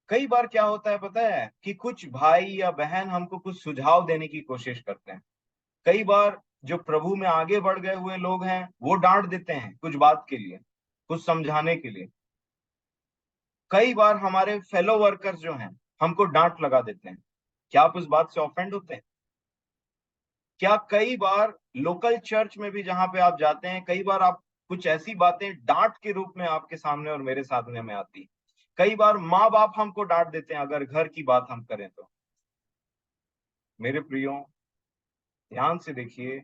कई बार क्या होता है पता है, कि कुछ भाई या बहन हमको कुछ सुझाव देने की कोशिश करते हैं। कई बार जो प्रभु में आगे बढ़ गए हुए लोग हैं वो डांट देते हैं कुछ बात के लिए, कुछ समझाने के लिए। कई बार हमारे फेलो वर्कर्स जो हैं हमको डांट लगा देते हैं। क्या आप उस बात से ऑफेंड होते हैं? क्या कई बार लोकल चर्च में भी जहां पे आप जाते हैं, कई बार आप कुछ ऐसी बातें डांट के रूप में आपके सामने और मेरे सामने में आती? कई बार माँ बाप हमको डांट देते हैं अगर घर की बात हम करें तो। मेरे प्रियो, ध्यान से देखिए,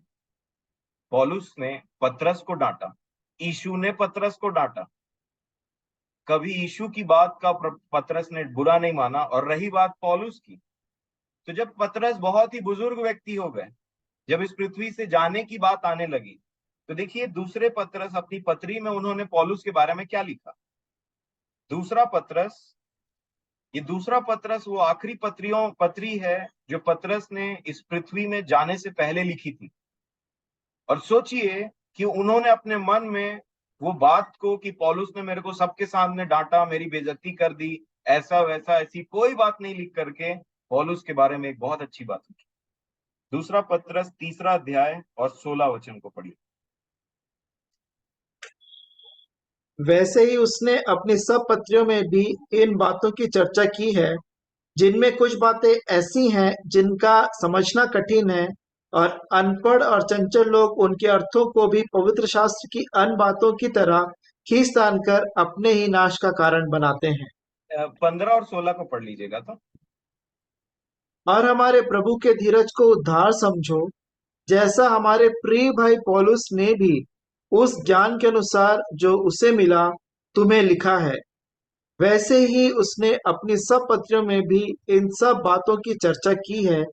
पौलुस ने पतरस को डांटा, यीशु ने पतरस को डांटा, कभी यीशु की बात का पतरस ने बुरा नहीं माना। और रही बात पौलुस की, तो जब पतरस बहुत ही बुजुर्ग व्यक्ति हो गए, जब इस पृथ्वी से जाने की बात आने लगी, तो देखिए दूसरे पतरस अपनी पत्री में उन्होंने पौलुस के बारे में क्या लिखा। दूसरा पतरस, ये दूसरा पतरस वो आखिरी पत्री है जो पतरस ने इस पृथ्वी में जाने से पहले लिखी थी। और सोचिए कि उन्होंने अपने मन में वो बात को, कि पौलुस ने मेरे को सबके सामने डांटा, मेरी बेइज्जती कर दी, ऐसा वैसा, ऐसी कोई बात नहीं लिख करके पौलुस के बारे में एक बहुत अच्छी बात लिखी। दूसरा पतरस 3 अध्याय और 16 वचन को पढ़िए। वैसे ही उसने अपनी सब पत्रियों में भी इन बातों की चर्चा की है, जिनमें कुछ बातें ऐसी हैं जिनका समझना कठिन है, और अनपढ़ और चंचल लोग उनके अर्थों को भी पवित्र शास्त्र की अन्य बातों की तरह खींच तान कर अपने ही नाश का कारण बनाते हैं। 15 और 16 को पढ़ लीजिएगा तो। और हमारे प्रभु के धीरज को उद्धार समझो, जैसा हमारे प्रिय भाई पौलुस ने भी उस ज्ञान के अनुसार जो उसे मिला तुम्हें लिखा है। वैसे ही उसने अपनी सब पत्रियों में भी इन सब बातों की चर्चा की है,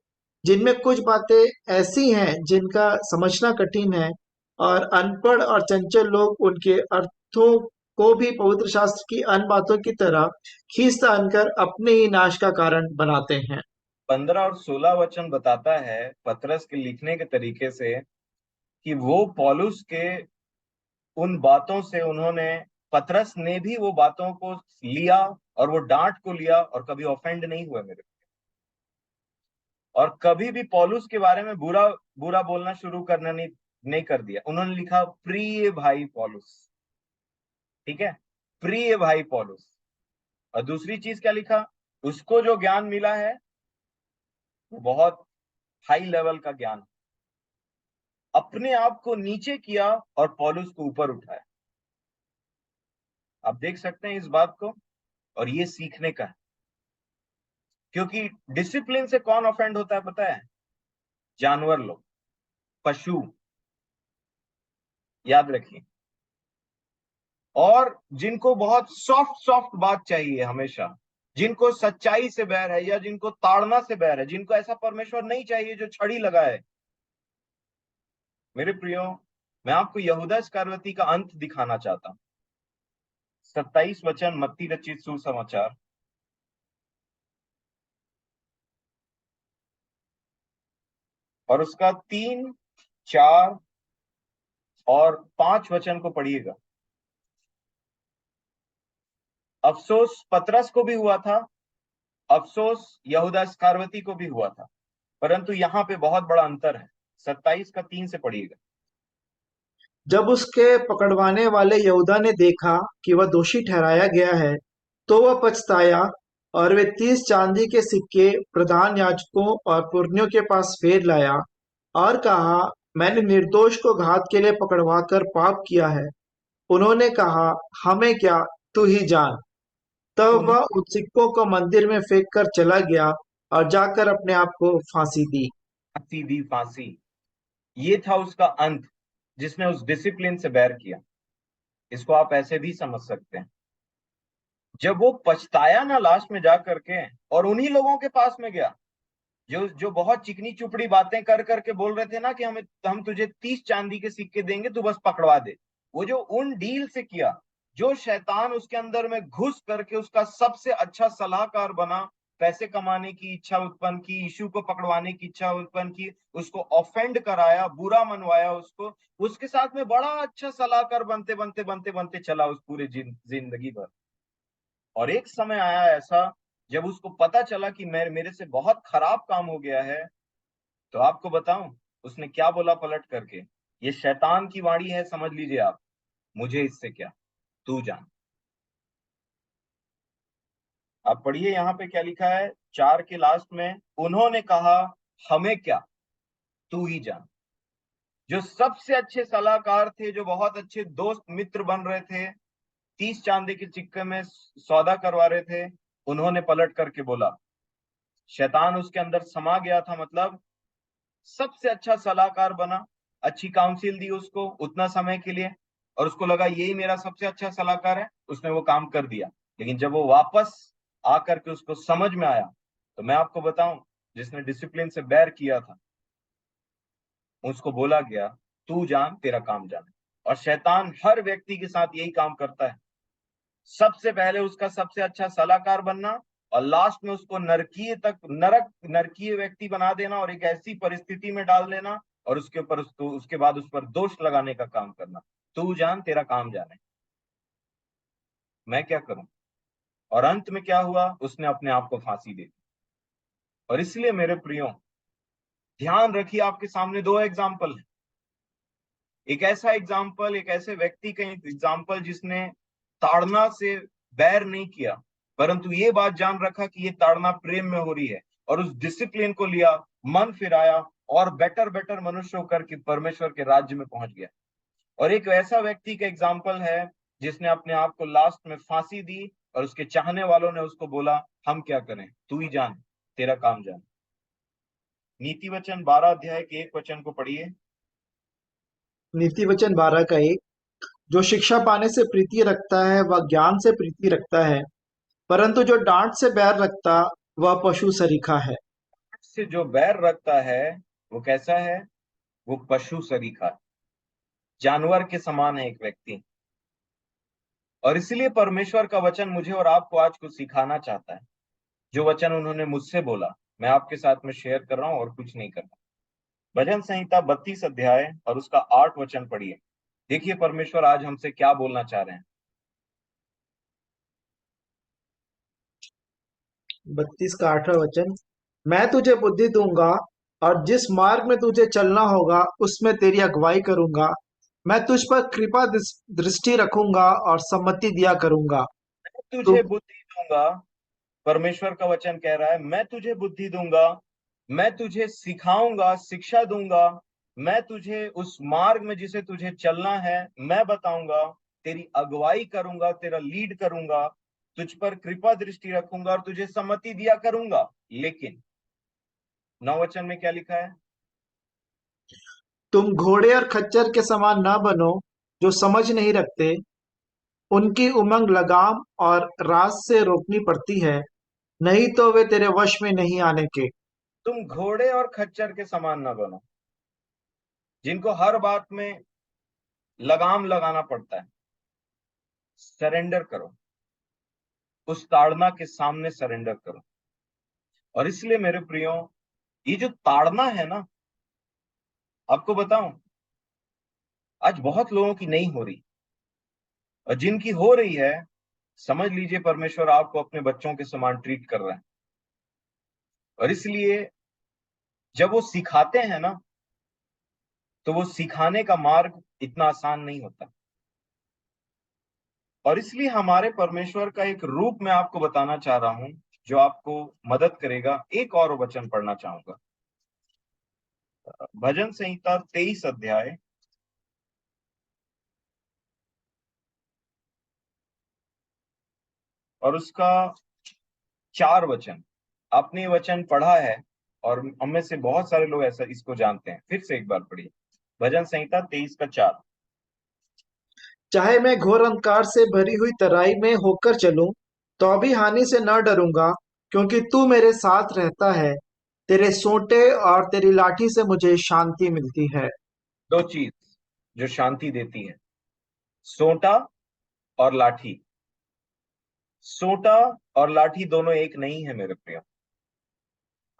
जिनमें कुछ बातें ऐसी हैं जिनका समझना कठिन है, और अनपढ़ और चंचल लोग उनके अर्थों को भी पवित्र शास्त्र की अन्य बातों की तरह खींच तान कर अपने ही नाश का कारण बनाते हैं। 15 और 16 वचन बताता है पतरस के लिखने के तरीके से कि वो पौलुस के उन बातों से उन्होंने, पतरस ने भी वो बातों को लिया और वो डांट को लिया और कभी ऑफेंड नहीं हुए मेरे, और कभी भी पौलुस के बारे में बुरा बुरा बोलना शुरू करना नहीं कर दिया। उन्होंने लिखा प्रिय भाई पौलुस, ठीक है, प्रिय भाई पौलुस। और दूसरी चीज क्या लिखा, उसको जो ज्ञान मिला है वो बहुत हाई लेवल का ज्ञान, अपने आप को नीचे किया और पौलुस को ऊपर उठाया। आप देख सकते हैं इस बात को, और ये सीखने का है, क्योंकि डिसिप्लिन से कौन ऑफेंड होता है पता है? जानवर लोग, पशु, याद रखिए। और जिनको बहुत सॉफ्ट सॉफ्ट बात चाहिए हमेशा, जिनको सच्चाई से बैर है या जिनको ताड़ना से बैर है, जिनको ऐसा परमेश्वर नहीं चाहिए जो छड़ी लगाए। मेरे प्रियो, मैं आपको यहूदा इस्करियोती का अंत दिखाना चाहता हूं। 27 वचन मत्ती रचित सुसमाचार, और उसका 3, 4 और 5 वचन को पढ़िएगा। अफसोस पतरस को भी हुआ था, अफसोस यहूदा इस्करियोती को भी हुआ था, परंतु यहां पे बहुत बड़ा अंतर है। 27 का 3 से पढ़िएगा। जब उसके पकड़वाने वाले यहूदा ने देखा कि वह दोषी ठहराया गया है, तो वह पछताया, और वे 30 चांदी के सिक्के प्रधान याजकों और पुरनियों के पास फेर लाया, और कहा, मैंने निर्दोष को घात के लिए पकड़वा कर पाप किया है। उन्होंने कहा, हमें क्या, तू ही जान। तब वह उन सिक्कों को मंदिर में फेंक कर चला गया और जाकर अपने आप को फांसी दी। सीधी फांसी, ये था उसका अंत, जिसने उस डिसिप्लिन से बैर किया। इसको आप ऐसे भी समझ सकते हैं, जब वो पछताया ना लास्ट में जा करके, और उन्हीं लोगों के पास में गया जो जो बहुत चिकनी चुपड़ी बातें कर करके बोल रहे थे ना कि हम तुझे 30 चांदी के सिक्के देंगे, तू बस पकड़वा दे। वो जो उन डील से किया, जो शैतान उसके अंदर में घुस करके उसका सबसे अच्छा सलाहकार बना, पैसे कमाने की इच्छा उत्पन्न की, यीशु को पकड़वाने की इच्छा उत्पन्न की, उसको ऑफेंड कराया, बुरा मनवाया उसको, उसके साथ में बड़ा अच्छा सलाहकार बनते बनते बनते बनते चला उस पूरे जिंदगी भर। और एक समय आया ऐसा जब उसको पता चला कि मेरे से बहुत खराब काम हो गया है, तो आपको बताऊं उसने क्या बोला पलट करके, ये शैतान की वाणी है, समझ लीजिए आप, मुझे इससे क्या, तू जान। आप पढ़िए यहाँ पे क्या लिखा है 4 के लास्ट में, उन्होंने कहा, हमें क्या, तू ही जान। जो सबसे अच्छे सलाहकार थे, जो बहुत अच्छे दोस्त मित्र बन रहे थे, 30 चांदी के सिक्के में सौदा करवा रहे थे, उन्होंने पलट करके बोला, शैतान उसके अंदर समा गया था, मतलब सबसे अच्छा सलाहकार बना, अच्छी काउंसिल दी उसको उतना समय के लिए, और उसको लगा यही मेरा सबसे अच्छा सलाहकार है, उसने वो काम कर दिया। लेकिन जब वो वापस आकर के उसको समझ में आया, तो मैं आपको बताऊं, जिसने डिसिप्लिन से बैर किया था, उसको बोला गया, तू जान, तेरा काम जाने। और शैतान हर व्यक्ति के साथ यही काम करता है, सबसे पहले उसका सबसे अच्छा सलाहकार बनना, और लास्ट में उसको नरकीय व्यक्ति बना देना, और एक ऐसी परिस्थिति में डाल देना, और उसके बाद उस पर दोष लगाने का काम करना, तू जान, तेरा काम जाने, मैं क्या करूं। और अंत में क्या हुआ, उसने अपने आप को फांसी दे दी। और इसलिए मेरे प्रियो, ध्यान रखिए, आपके सामने 2 एग्जाम्पल है। एक ऐसा एग्जाम्पल, एक ऐसे व्यक्ति का एग्जाम्पल जिसने ताड़ना से बैर नहीं किया, परंतु ये बात जान रखा कि ये ताड़ना प्रेम में हो रही है, और उस डिसिप्लिन को लिया, मन फिराया और बेटर मनुष्य होकर के परमेश्वर के राज्य में पहुंच गया। और एक ऐसा व्यक्ति का एग्जाम्पल है जिसने अपने आप को लास्ट में फांसी दी, और उसके चाहने वालों ने उसको बोला हम क्या करें, तू ही जान, तेरा काम जान। नीति वचन 12 अध्याय के 1 वचन को पढ़िए। नीति वचन 12 का 1। जो शिक्षा पाने से प्रीति रखता है वह ज्ञान से प्रीति रखता है, परंतु जो डांट से बैर रखता वह पशु सरीखा है। से जो बैर रखता है वो कैसा है? वो पशु सरीखा है, जानवर के समान है एक व्यक्ति। और इसलिए परमेश्वर का वचन मुझे और आपको आज कुछ सिखाना चाहता है। जो वचन उन्होंने मुझसे बोला मैं आपके साथ में शेयर कर रहा हूं, और कुछ नहीं कर रहा। भजन संहिता 32 अध्याय और उसका 8 वचन पढ़िए। देखिए परमेश्वर आज हमसे क्या बोलना चाह रहे हैं। 32 का 8वां वचन। मैं तुझे बुद्धि दूंगा और जिस मार्ग में तुझे चलना होगा उसमें तेरी अगुवाई करूंगा। मैं तुझ पर कृपा दृष्टि रखूंगा और सम्मति दिया करूंगा। तुझे तुम बुद्धि दूंगा, परमेश्वर का वचन कह रहा है मैं तुझे बुद्धि दूंगा, मैं तुझे सिखाऊंगा, शिक्षा दूंगा, मैं तुझे उस मार्ग में जिसे तुझे चलना है मैं बताऊंगा, तेरी अगुवाई करूंगा, तेरा लीड करूंगा, तुझ पर कृपा दृष्टि रखूंगा और तुझे सम्मति दिया करूंगा। लेकिन 9 वचन में क्या लिखा है? तुम घोड़े और खच्चर के समान न बनो जो समझ नहीं रखते। उनकी उमंग लगाम और रास से रोकनी पड़ती है, नहीं तो वे तेरे वश में नहीं आने के। तुम घोड़े और खच्चर के समान ना बनो, जिनको हर बात में लगाम लगाना पड़ता है। सरेंडर करो, उस ताड़ना के सामने सरेंडर करो। और इसलिए मेरे प्रियो, ये जो ताड़ना है ना, आपको बताऊं, आज बहुत लोगों की नहीं हो रही, और जिनकी हो रही है, समझ लीजिए परमेश्वर आपको अपने बच्चों के समान ट्रीट कर रहा है। और इसलिए जब वो सिखाते हैं ना, तो वो सिखाने का मार्ग इतना आसान नहीं होता। और इसलिए हमारे परमेश्वर का एक रूप मैं आपको बताना चाह रहा हूं जो आपको मदद करेगा। एक और वचन पढ़ना चाहूंगा, भजन संहिता 23 अध्याय और उसका 4 वचन। आपने ये वचन पढ़ा है और हम में से बहुत सारे लोग ऐसा इसको जानते हैं। फिर से एक बार पढ़िए, भजन संहिता 23 का 4। चाहे मैं घोर अंधकार से भरी हुई तराई में होकर चलूं, तो भी हानि से न डरूंगा, क्योंकि तू मेरे साथ रहता है। तेरे सोंटे और तेरी लाठी से मुझे शांति मिलती है। दो चीज जो शांति देती है, सोंटा और लाठी। सोंटा और लाठी दोनों एक नहीं है मेरे प्रिय।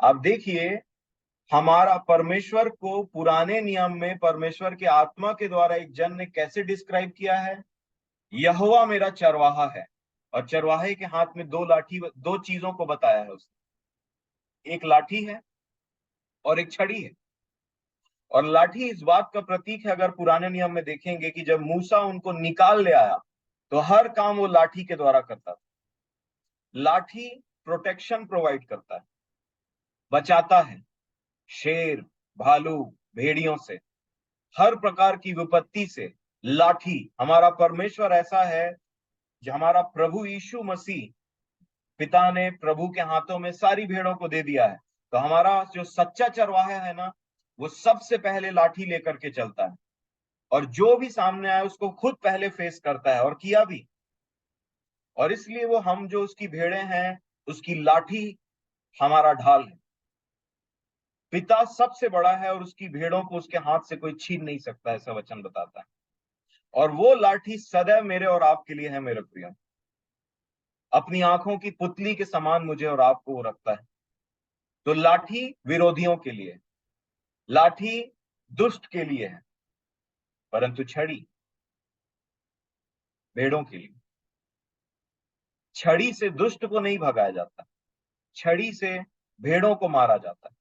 आप देखिए, हमारा परमेश्वर को पुराने नियम में परमेश्वर के आत्मा के द्वारा एक जन ने कैसे डिस्क्राइब किया है? यहोवा मेरा चरवाहा है। और चरवाहे के हाथ में दो लाठी, दो चीजों को बताया है उसने। एक लाठी है और एक छड़ी है। और लाठी इस बात का प्रतीक है, अगर पुराने नियम में देखेंगे कि जब मूसा उनको निकाल ले आया तो हर काम वो लाठी के द्वारा करता था। लाठी प्रोटेक्शन प्रोवाइड करता है, बचाता है शेर, भालू, भेड़ियों से, हर प्रकार की विपत्ति से। लाठी, हमारा परमेश्वर ऐसा है जो हमारा प्रभु यीशु मसीह, पिता ने प्रभु के हाथों में सारी भेड़ों को दे दिया है। तो हमारा जो सच्चा चरवाहा है ना, वो सबसे पहले लाठी लेकर के चलता है, और जो भी सामने आए उसको खुद पहले फेस करता है, और किया भी। और इसलिए वो, हम जो उसकी भेड़े हैं, उसकी लाठी हमारा ढाल है। पिता सबसे बड़ा है और उसकी भेड़ों को उसके हाथ से कोई छीन नहीं सकता, ऐसा वचन बताता है। और वो लाठी सदैव मेरे और आपके लिए है मेरे प्रिय। अपनी आंखों की पुतली के समान मुझे और आपको वो रखता है। तो लाठी विरोधियों के लिए, लाठी दुष्ट के लिए है, परंतु छड़ी भेड़ों के लिए। छड़ी से दुष्ट को नहीं भगाया जाता, छड़ी से भेड़ों को मारा जाता है,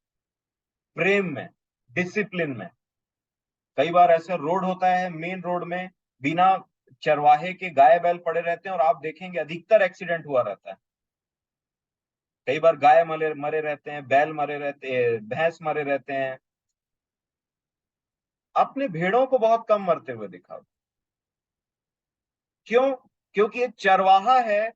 प्रेम में, डिसिप्लिन में। कई बार ऐसा रोड होता है, मेन रोड में बिना चरवाहे के गाय बैल पड़े रहते हैं, और आप देखेंगे अधिकतर एक्सीडेंट हुआ रहता है। कई बार गाय मरे मरे रहते हैं, बैल मरे रहते हैं, भैंस मरे रहते हैं। अपने भेड़ों को बहुत कम मरते हुए देखा। क्यों? क्योंकि एक चरवाहा है,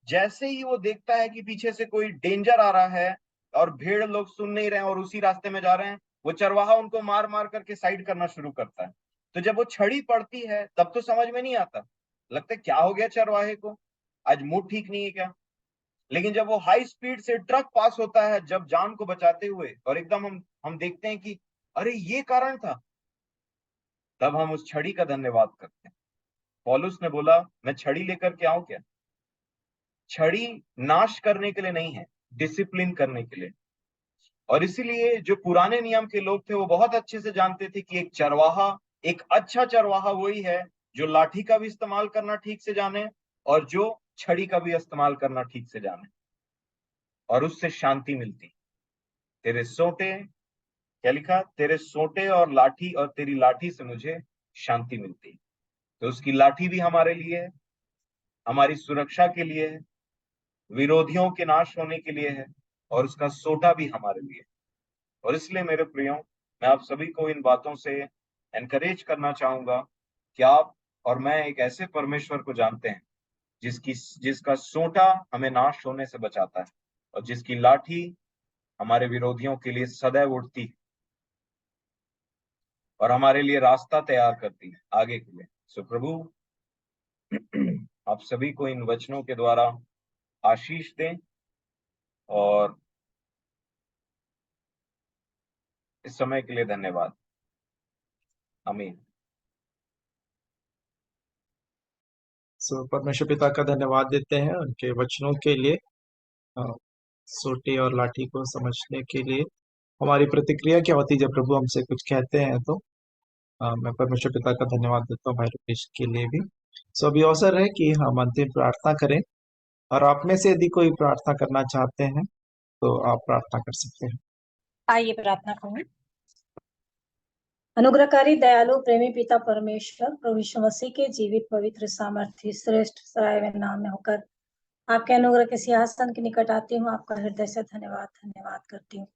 जैसे ही वो देखता है कि पीछे से कोई डेंजर आ रहा है और भेड़ लोग सुन नहीं रहे हैं और उसी रास्ते में जा रहे हैं, वो चरवाहा उनको मार मार करके साइड करना शुरू करता है। तो जब वो छड़ी पड़ती है तब तो समझ में नहीं आता, लगता है क्या हो गया चरवाहे को, आज मूड ठीक नहीं है क्या। लेकिन जब वो हाई स्पीड से ट्रक पास होता है, जब जान को बचाते हुए, और एकदम हम देखते हैं कि अरे ये कारण था, तब हम उस छड़ी का धन्यवाद करते हैं। पौलुस ने बोला, मैं छड़ी लेकर के आऊं क्या? छड़ी नाश करने के लिए नहीं है, डिसिप्लिन करने के लिए। और इसीलिए जो पुराने नियम के लोग थे वो बहुत अच्छे से जानते थे कि एक चरवाहा, एक अच्छा चरवाहा वही है जो लाठी का भी इस्तेमाल करना ठीक से जाने और जो छड़ी का भी इस्तेमाल करना ठीक से जाने, और उससे शांति मिलती। तेरे सोटे, क्या लिखा, तेरे सोटे और लाठी, और तेरी लाठी से मुझे शांति मिलती। तो उसकी लाठी भी हमारे लिए है, हमारी सुरक्षा के लिए है, विरोधियों के नाश होने के लिए है, और उसका सोटा भी हमारे लिए। और इसलिए मेरे प्रियो, मैं आप सभी को इन बातों से एनकरेज करना चाहूंगा कि आप और मैं एक ऐसे परमेश्वर को जानते हैं जिसका सोटा हमें नाश होने से बचाता है, और जिसकी लाठी हमारे विरोधियों के लिए सदैव उठती है और हमारे लिए रास्ता तैयार करती है आगे के लिए। सो प्रभु आप सभी को इन वचनों के द्वारा आशीष दें, और इस समय के लिए धन्यवाद। आमीन। परमेश्वर पिता का धन्यवाद देते हैं उनके वचनों के लिए, अ, सोटे और लाठी को समझने के लिए। हमारी प्रतिक्रिया क्या होती है जब प्रभु हमसे कुछ कहते हैं? तो मैं परमेश्वर पिता का धन्यवाद देता हूँ भाई रुपेश के लिए भी। अभी अवसर है कि हम अंतिम प्रार्थना करें, और आप में से यदि कोई प्रार्थना करना चाहते हैं तो आप प्रार्थना कर सकते हैं। आइए प्रार्थना करें। अनुग्रहकारी दयालु प्रेमी पिता परमेश्वर, प्रभु यीशु मसीह के जीवित पवित्र सामर्थ्य श्रेष्ठ सराय में नाम में होकर आपके अनुग्रह के सिंहासन के निकट आती हूँ। आपका हृदय से धन्यवाद करती हूँ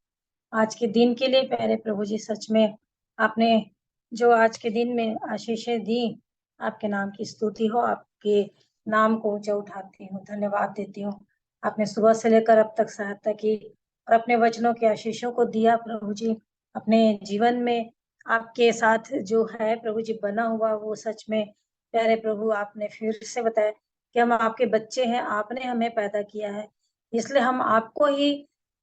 आज के दिन के लिए। प्यारे प्रभु जी, सच में आपने जो आज के दिन में आशीषें दी, आपके नाम की स्तुति हो, आपके नाम को ऊंचा उठाती हूँ, धन्यवाद देती हूँ। आपने सुबह से लेकर अब तक सहायता की और अपने वचनों के आशीषों को दिया प्रभु जी। अपने जीवन में आपके साथ जो है प्रभु जी बना हुआ, वो सच में प्यारे प्रभु आपने फिर से बताया कि हम आपके बच्चे हैं, आपने हमें पैदा किया है, इसलिए हम आपको ही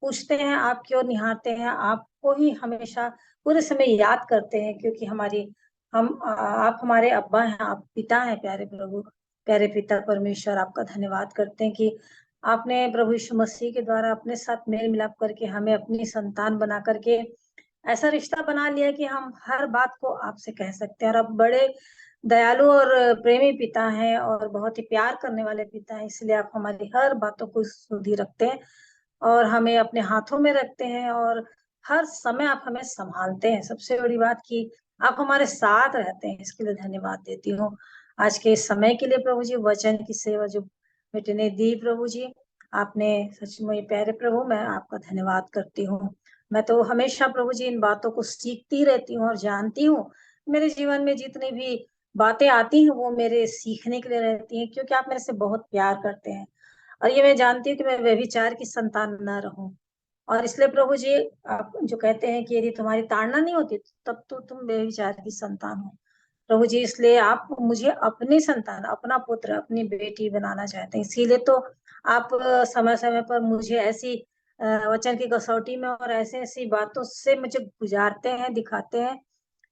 पूछते हैं, आपकी ओर निहारते हैं, आपको ही हमेशा पूरे समय याद करते हैं, क्योंकि आप हमारे अब्बा हैं, आप पिता हैं। प्यारे प्रभु, प्यारे पिता परमेश्वर, आपका धन्यवाद करते हैं कि आपने प्रभु यीशु मसीह के द्वारा अपने साथ मेल मिलाप करके हमें अपनी संतान बना करके ऐसा रिश्ता बना लिया कि हम हर बात को आपसे कह सकते हैं। और आप बड़े दयालु और प्रेमी पिता हैं और बहुत ही प्यार करने वाले पिता हैं, इसलिए आप हमारी हर बातों को सुधी रखते हैं और हमें अपने हाथों में रखते हैं, और हर समय आप हमें संभालते हैं। सबसे बड़ी बात कि आप हमारे साथ रहते हैं, इसके लिए धन्यवाद देती हूँ। आज के इस समय के लिए प्रभु जी, वचन की सेवा जो बेटे ने दी प्रभु जी, आपने सच में प्यारे प्रभु, मैं आपका धन्यवाद करती हूँ। मैं तो हमेशा प्रभु जी इन बातों को सीखती रहती हूँ और जानती हूँ। मेरे जीवन में जितनी भी बातें आती हैं वो मेरे सीखने के लिए रहती हैं, क्योंकि आप मेरे से बहुत प्यार करते हैं। और ये मैं जानती हूँ कि मैं व्यभिचार की संतान न रहूं। और इसलिए प्रभु जी, आप जो कहते हैं कि यदि तुम्हारी ताड़ना नहीं होती तब तो तुम व्यभिचार की संतान हो प्रभु जी, इसलिए आप मुझे अपनी संतान, अपना पुत्र, अपनी बेटी बनाना चाहते हैं। इसीलिए तो आप समय समय पर मुझे ऐसी वचन की कसौटी में और ऐसे ऐसी बातों से मुझे गुजारते हैं, दिखाते हैं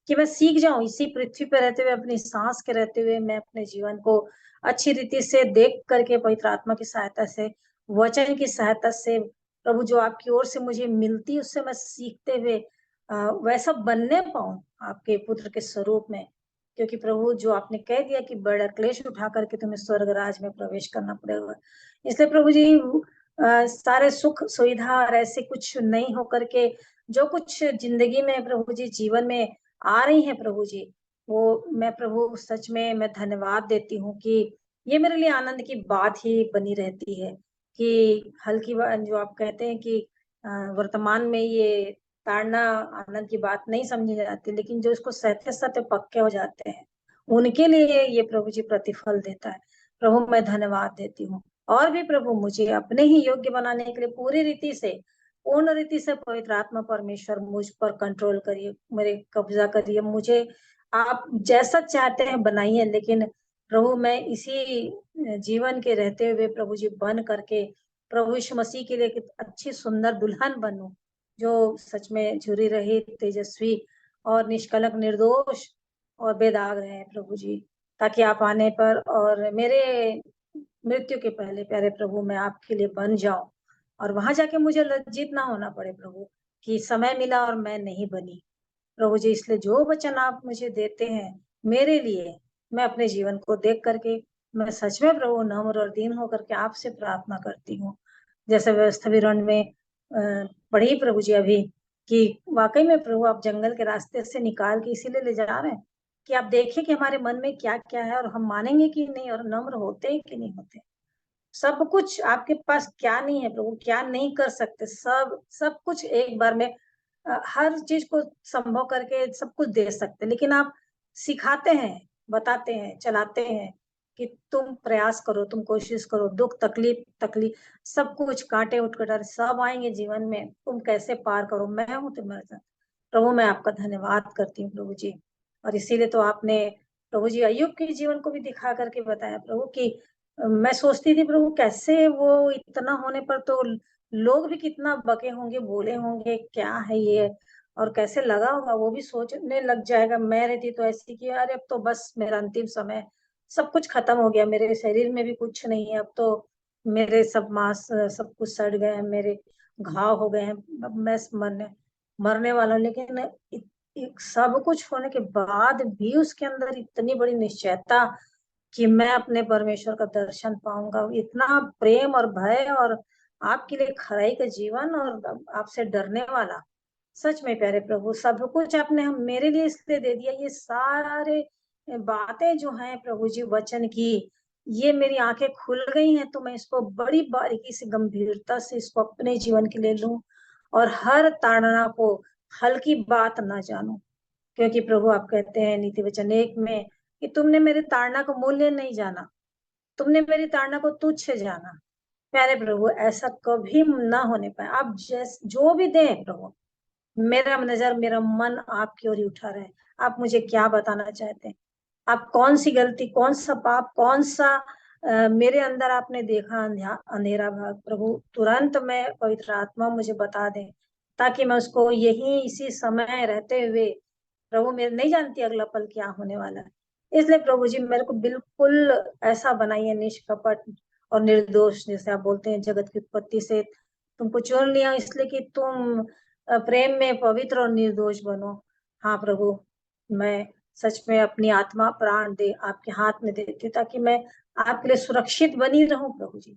कि मैं सीख जाऊं। इसी पृथ्वी पर रहते हुए, अपनी सांस के रहते हुए, मैं अपने जीवन को अच्छी रीति से देख करके पवित्र आत्मा की सहायता से, वचन की सहायता से प्रभु जो आपकी ओर से मुझे मिलती, उससे मैं सीखते हुए वैसा बनने पाऊं आपके पुत्र के स्वरूप में। क्योंकि प्रभु जो आपने कह दिया कि बड़ा क्लेश उठा करके तुम्हें स्वर्ग राज में प्रवेश करना पड़ेगा, इसलिए प्रभु जी सारे सुख सुविधा और ऐसे कुछ नहीं हो करके जो कुछ जिंदगी में प्रभु जी जीवन में आ रही है प्रभु जी, वो मैं प्रभु सच में मैं धन्यवाद देती हूँ कि ये मेरे लिए आनंद की बात ही बनी रहती है कि हल्की बात जो आप कहते हैं कि वर्तमान में ये ताड़ना आनंद की बात नहीं समझी जाती, लेकिन जो इसको सहते सहते पक्के हो जाते हैं उनके लिए ये प्रभु जी प्रतिफल देता है। प्रभु मैं धन्यवाद देती हूँ। और भी प्रभु मुझे अपने ही योग्य बनाने के लिए पूरी रीति से, पूर्ण रीति से पवित्र आत्मा परमेश्वर मुझ पर कंट्रोल करिए, मेरे कब्जा करिए, मुझे आप जैसा चाहते हैं बनाइए, लेकिन प्रभु मैं इसी जीवन के रहते हुए प्रभु जी बन करके प्रभु यीशु मसीह के लिए एक अच्छी सुंदर दुल्हन बनूं, जो सच में झुरी रहित, तेजस्वी और निष्कलंक, निर्दोष और बेदाग रहे प्रभु जी, ताकि आप आने पर और मेरे मृत्यु के पहले प्यारे प्रभु मैं आपके लिए बन जाऊं, और वहां जाके मुझे लज्जित ना होना पड़े प्रभु कि समय मिला और मैं नहीं बनी। प्रभु जी इसलिए जो वचन आप मुझे देते हैं मेरे लिए, मैं अपने जीवन को देख करके मैं सच में प्रभु नम्र और दीन होकर के आपसे प्रार्थना करती हूँ। जैसे व्यवस्था विवरण में पढ़ी प्रभु जी अभी कि वाकई में प्रभु आप जंगल के रास्ते से निकाल के इसीलिए ले जा रहे हैं कि आप देखिए कि हमारे मन में क्या क्या है और हम मानेंगे कि नहीं और नम्र होते हैं कि नहीं होते। सब कुछ आपके पास क्या नहीं है प्रभु, क्या नहीं कर सकते, सब सब कुछ एक बार में हर चीज को संभव करके सब कुछ दे सकते, लेकिन आप सिखाते हैं, बताते हैं, चलाते हैं कि तुम प्रयास करो, तुम कोशिश करो, दुख तकलीफ तकलीफ सब कुछ, कांटे उठकटार सब आएंगे जीवन में, तुम कैसे पार करो, मैं हूँ तुम्हारे साथ। प्रभु मैं आपका धन्यवाद करती हूँ प्रभु जी। और इसीलिए तो आपने प्रभु जी अय्यूब के जीवन को भी दिखा करके बताया प्रभु कि मैं सोचती थी प्रभु कैसे वो इतना होने पर तो लोग भी कितना बके होंगे, बोले होंगे क्या है ये, और कैसे लगा होगा, वो भी सोचने लग जाएगा। मैं रहती तो ऐसी कि अरे अब तो बस मेरा अंतिम समय, सब कुछ खत्म हो गया, मेरे शरीर में भी कुछ नहीं है, अब तो मेरे सब मांस सब कुछ सड़ गए हैं, मेरे घाव हो गए हैं, अब मैं मरने मरने वाला हूँ। लेकिन सब कुछ होने के बाद भी उसके अंदर इतनी बड़ी निश्चयता कि मैं अपने परमेश्वर का दर्शन पाऊंगा, इतना प्रेम और भय और आपके लिए खराई का जीवन और आपसे डरने वाला। सच में प्यारे प्रभु सब कुछ आपने हम मेरे लिए इसलिए दे दिया। ये सारे बातें जो हैं प्रभु जी वचन की, ये मेरी आंखें खुल गई हैं, तो मैं इसको बड़ी बारीकी से गंभीरता से इसको अपने जीवन के लिए लूं और हर ताड़ना को हल्की बात ना जानूं। क्योंकि प्रभु आप कहते हैं नीति वचन 1 में कि तुमने मेरी ताड़ना को मूल्य नहीं जाना, तुमने मेरी ताड़ना को तुच्छ जाना। प्यारे प्रभु ऐसा कभी ना होने पाए। आप जो भी दें प्रभु, मेरा नजर मेरा मन आपकी ओर ही उठा रहे। आप मुझे क्या बताना चाहते हैं, आप कौन सी गलती, कौन सा पाप, कौन सा मेरे अंदर आपने देखा अंधेरा भाग, प्रभु तुरंत मैं पवित्र आत्मा मुझे बता दें, ताकि मैं उसको यही इसी समय रहते हुए, प्रभु मैं नहीं जानती अगला पल क्या होने वाला है, इसलिए प्रभु जी मेरे को बिल्कुल ऐसा बनाइए निष्कपट और निर्दोष, जैसे आप बोलते हैं जगत की उत्पत्ति से तुमको चुन लिया इसलिए कि तुम प्रेम में पवित्र और निर्दोष बनो। हाँ प्रभु मैं सच में अपनी आत्मा प्राण दे आपके हाथ में देती हूँ, ताकि मैं आपके लिए सुरक्षित बनी रहूं प्रभु जी।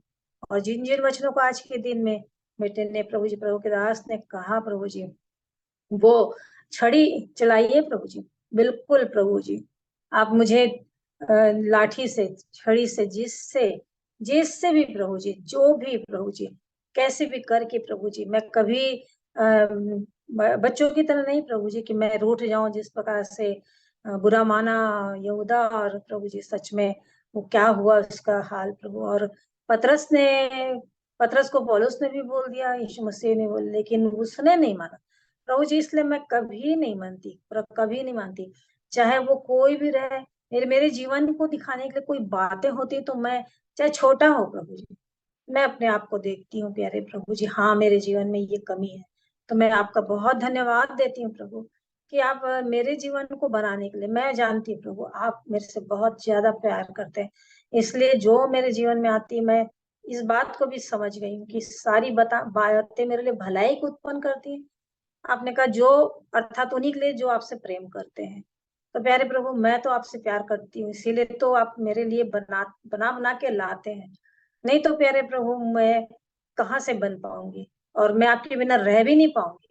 और जिन जिन वचनों को आज के दिन में बेटे ने प्रभु जी, प्रभु के दास ने कहा प्रभु जी, वो छड़ी चलाइए प्रभु जी, बिल्कुल प्रभु जी। आप मुझे लाठी से, छड़ी से, जिससे जिससे भी प्रभु जी, जो भी प्रभु जी, कैसे भी करके प्रभु जी, मैं कभी बच्चों की तरह नहीं प्रभु जी कि मैं रूठ जाऊं, जिस प्रकार से बुरा माना यहूदा, और प्रभु जी सच में वो क्या हुआ उसका हाल प्रभु। और पतरस को पौलुस ने भी बोल दिया, यीशु मसीह ने बोल, लेकिन उसने नहीं माना प्रभु जी। इसलिए मैं कभी नहीं मानती, कभी नहीं मानती, चाहे वो कोई भी रहे, मेरे जीवन को दिखाने के लिए कोई बातें होती तो मैं, चाहे छोटा हो प्रभु जी, मैं अपने आप को देखती हूँ प्यारे प्रभु जी, हाँ मेरे जीवन में ये कमी है, तो मैं आपका बहुत धन्यवाद देती हूँ प्रभु कि आप मेरे जीवन को बनाने के लिए, मैं जानती हूँ प्रभु आप मेरे से बहुत ज्यादा प्यार करते हैं, इसलिए जो मेरे जीवन में आती मैं इस बात को भी समझ गई हूँ कि सारी बातें मेरे लिए भलाई को उत्पन्न करती है। आपने कहा जो, अर्थात उन्हीं के लिए जो आपसे प्रेम करते हैं। तो प्यारे प्रभु मैं तो आपसे प्यार करती हूँ, इसीलिए तो आप मेरे लिए बना बना बना के लाते हैं, नहीं तो प्यारे प्रभु मैं कहाँ से बन पाऊंगी, और मैं आपके बिना रह भी नहीं पाऊंगी।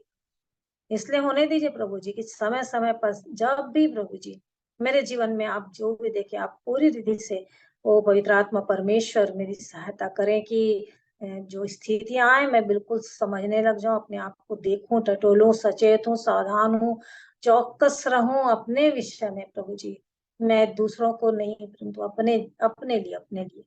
इसलिए होने दीजिए प्रभु जी कि समय समय पर जब भी प्रभु जी मेरे जीवन में आप जो भी देखे, आप पूरी रीति से वो पवित्र आत्मा परमेश्वर मेरी सहायता करें कि जो स्थितियां आए मैं बिल्कुल समझने लग जाऊं, अपने आप को देखूं, टटोलूं, सचेत हूं, सावधान हूं, चौकस रहूं अपने विषय में प्रभु जी। मैं दूसरों को नहीं, परंतु अपने अपने लिए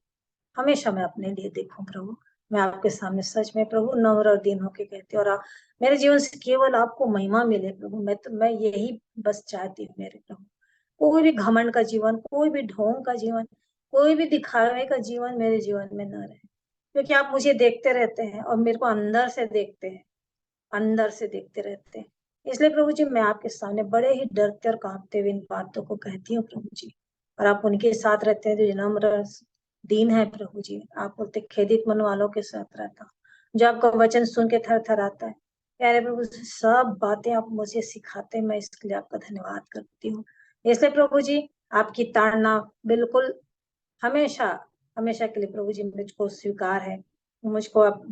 हमेशा मैं अपने लिए देखूं प्रभु। मैं आपके सामने सच में प्रभु नम्र और दीन होके कहती हूँ, और मेरे जीवन से केवल आपको महिमा मिले प्रभु। मैं यही बस चाहती हूँ मेरे प्रभु। कोई भी घमंड का जीवन, कोई भी ढोंग का जीवन, कोई भी दिखावे का जीवन मेरे जीवन में न रहे, क्योंकि आप मुझे देखते रहते हैं और मेरे को अंदर से देखते हैं, अंदर से देखते रहते हैं। इसलिए प्रभु जी मैं आपके सामने बड़े ही डरते और कांपते हुए इन बातों को कहती हूँ प्रभु जी। और आप उनके साथ रहते हैं जो नम्र दीन है प्रभु जी। आप बोलते खेदित मन वालों के साथ रहता हूँ, जो आपका वचन सुन के थर थर आता है। प्यारे प्रभु सब बातें आप मुझे सिखाते हैं, मैं इसके लिए आपका धन्यवाद करती हूँ। इसलिए प्रभु जी आपकी ताड़ना बिल्कुल हमेशा हमेशा के लिए प्रभु जी मुझको स्वीकार है। मुझको आप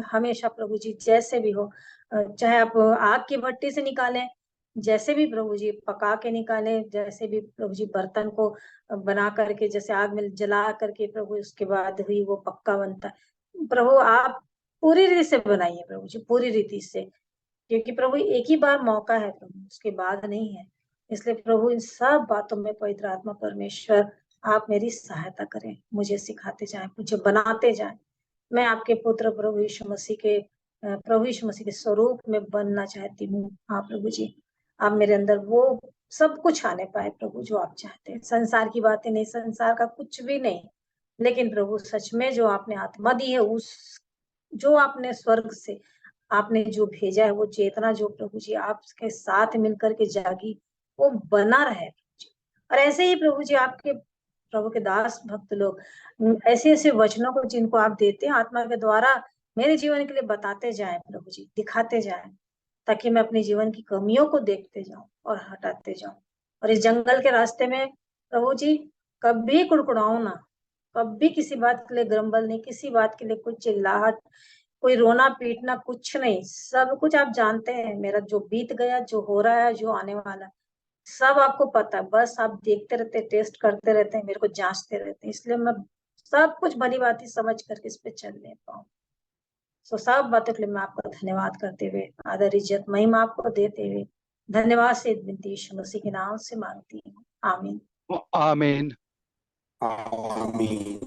हमेशा प्रभु जी जैसे भी हो, चाहे आप आग की भट्टी से निकालें, जैसे भी प्रभु जी पका के निकालें, जैसे भी प्रभु जी बर्तन को बना करके जैसे आग में जला करके प्रभु उसके बाद ही वो पक्का बनता है। प्रभु आप पूरी रीति से बनाइए प्रभु जी, पूरी रीति से, क्योंकि प्रभु एक ही बार मौका है प्रभु, उसके बाद नहीं है। इसलिए प्रभु इन सब बातों में पवित्र आत्मा परमेश्वर आप मेरी सहायता करें, मुझे सिखाते जाएं, मुझे बनाते जाएं। मैं आपके पुत्र प्रभु यीशु मसीह के स्वरूप में बनना चाहती हूँ। हाँ प्रभु जी आप मेरे अंदर वो सब कुछ आने पाए प्रभु जो आप चाहते हैं। संसार की बातें नहीं, संसार का कुछ भी नहीं, लेकिन प्रभु सच में जो आपने आत्मा दी है, उस जो आपने स्वर्ग से आपने जो भेजा है, वो चेतना जो प्रभु जी आपके साथ मिलकर के जागी, वो बना रहे प्रभु जी। और ऐसे ही प्रभु जी आपके प्रभु के दास भक्त लोग ऐसे ऐसे वचनों को जिनको आप देते हैं आत्मा के द्वारा मेरे जीवन के लिए बताते जाएं प्रभु जी, दिखाते जाएं, ताकि मैं अपने जीवन की कमियों को देखते जाऊं और हटाते जाऊं। और इस जंगल के रास्ते में प्रभु जी कभी कुड़कुड़ाऊं ना, कभी किसी बात के लिए ग्रम्बल नहीं, किसी बात के लिए कुछ चिल्लाहट, कोई रोना पीटना कुछ नहीं। सब कुछ आप जानते हैं, मेरा जो बीत गया, जो हो रहा है, जो आने वाला है, सब आपको पता है। बस आप देखते रहते, टेस्ट करते रहते हैं, मेरे को जांचते रहते हैं। इसलिए मैं सब कुछ भली भांति समझ करके इस पे चल ले पाऊँ। सो सब बातों के लिए मैं आपका धन्यवाद करते हुए, आदर इज्जत महिमा आपको देते हुए, धन्यवाद से विनती यीशु मसीह के नाम से मांगती हूँ, आमीन। आमीन। आमीन।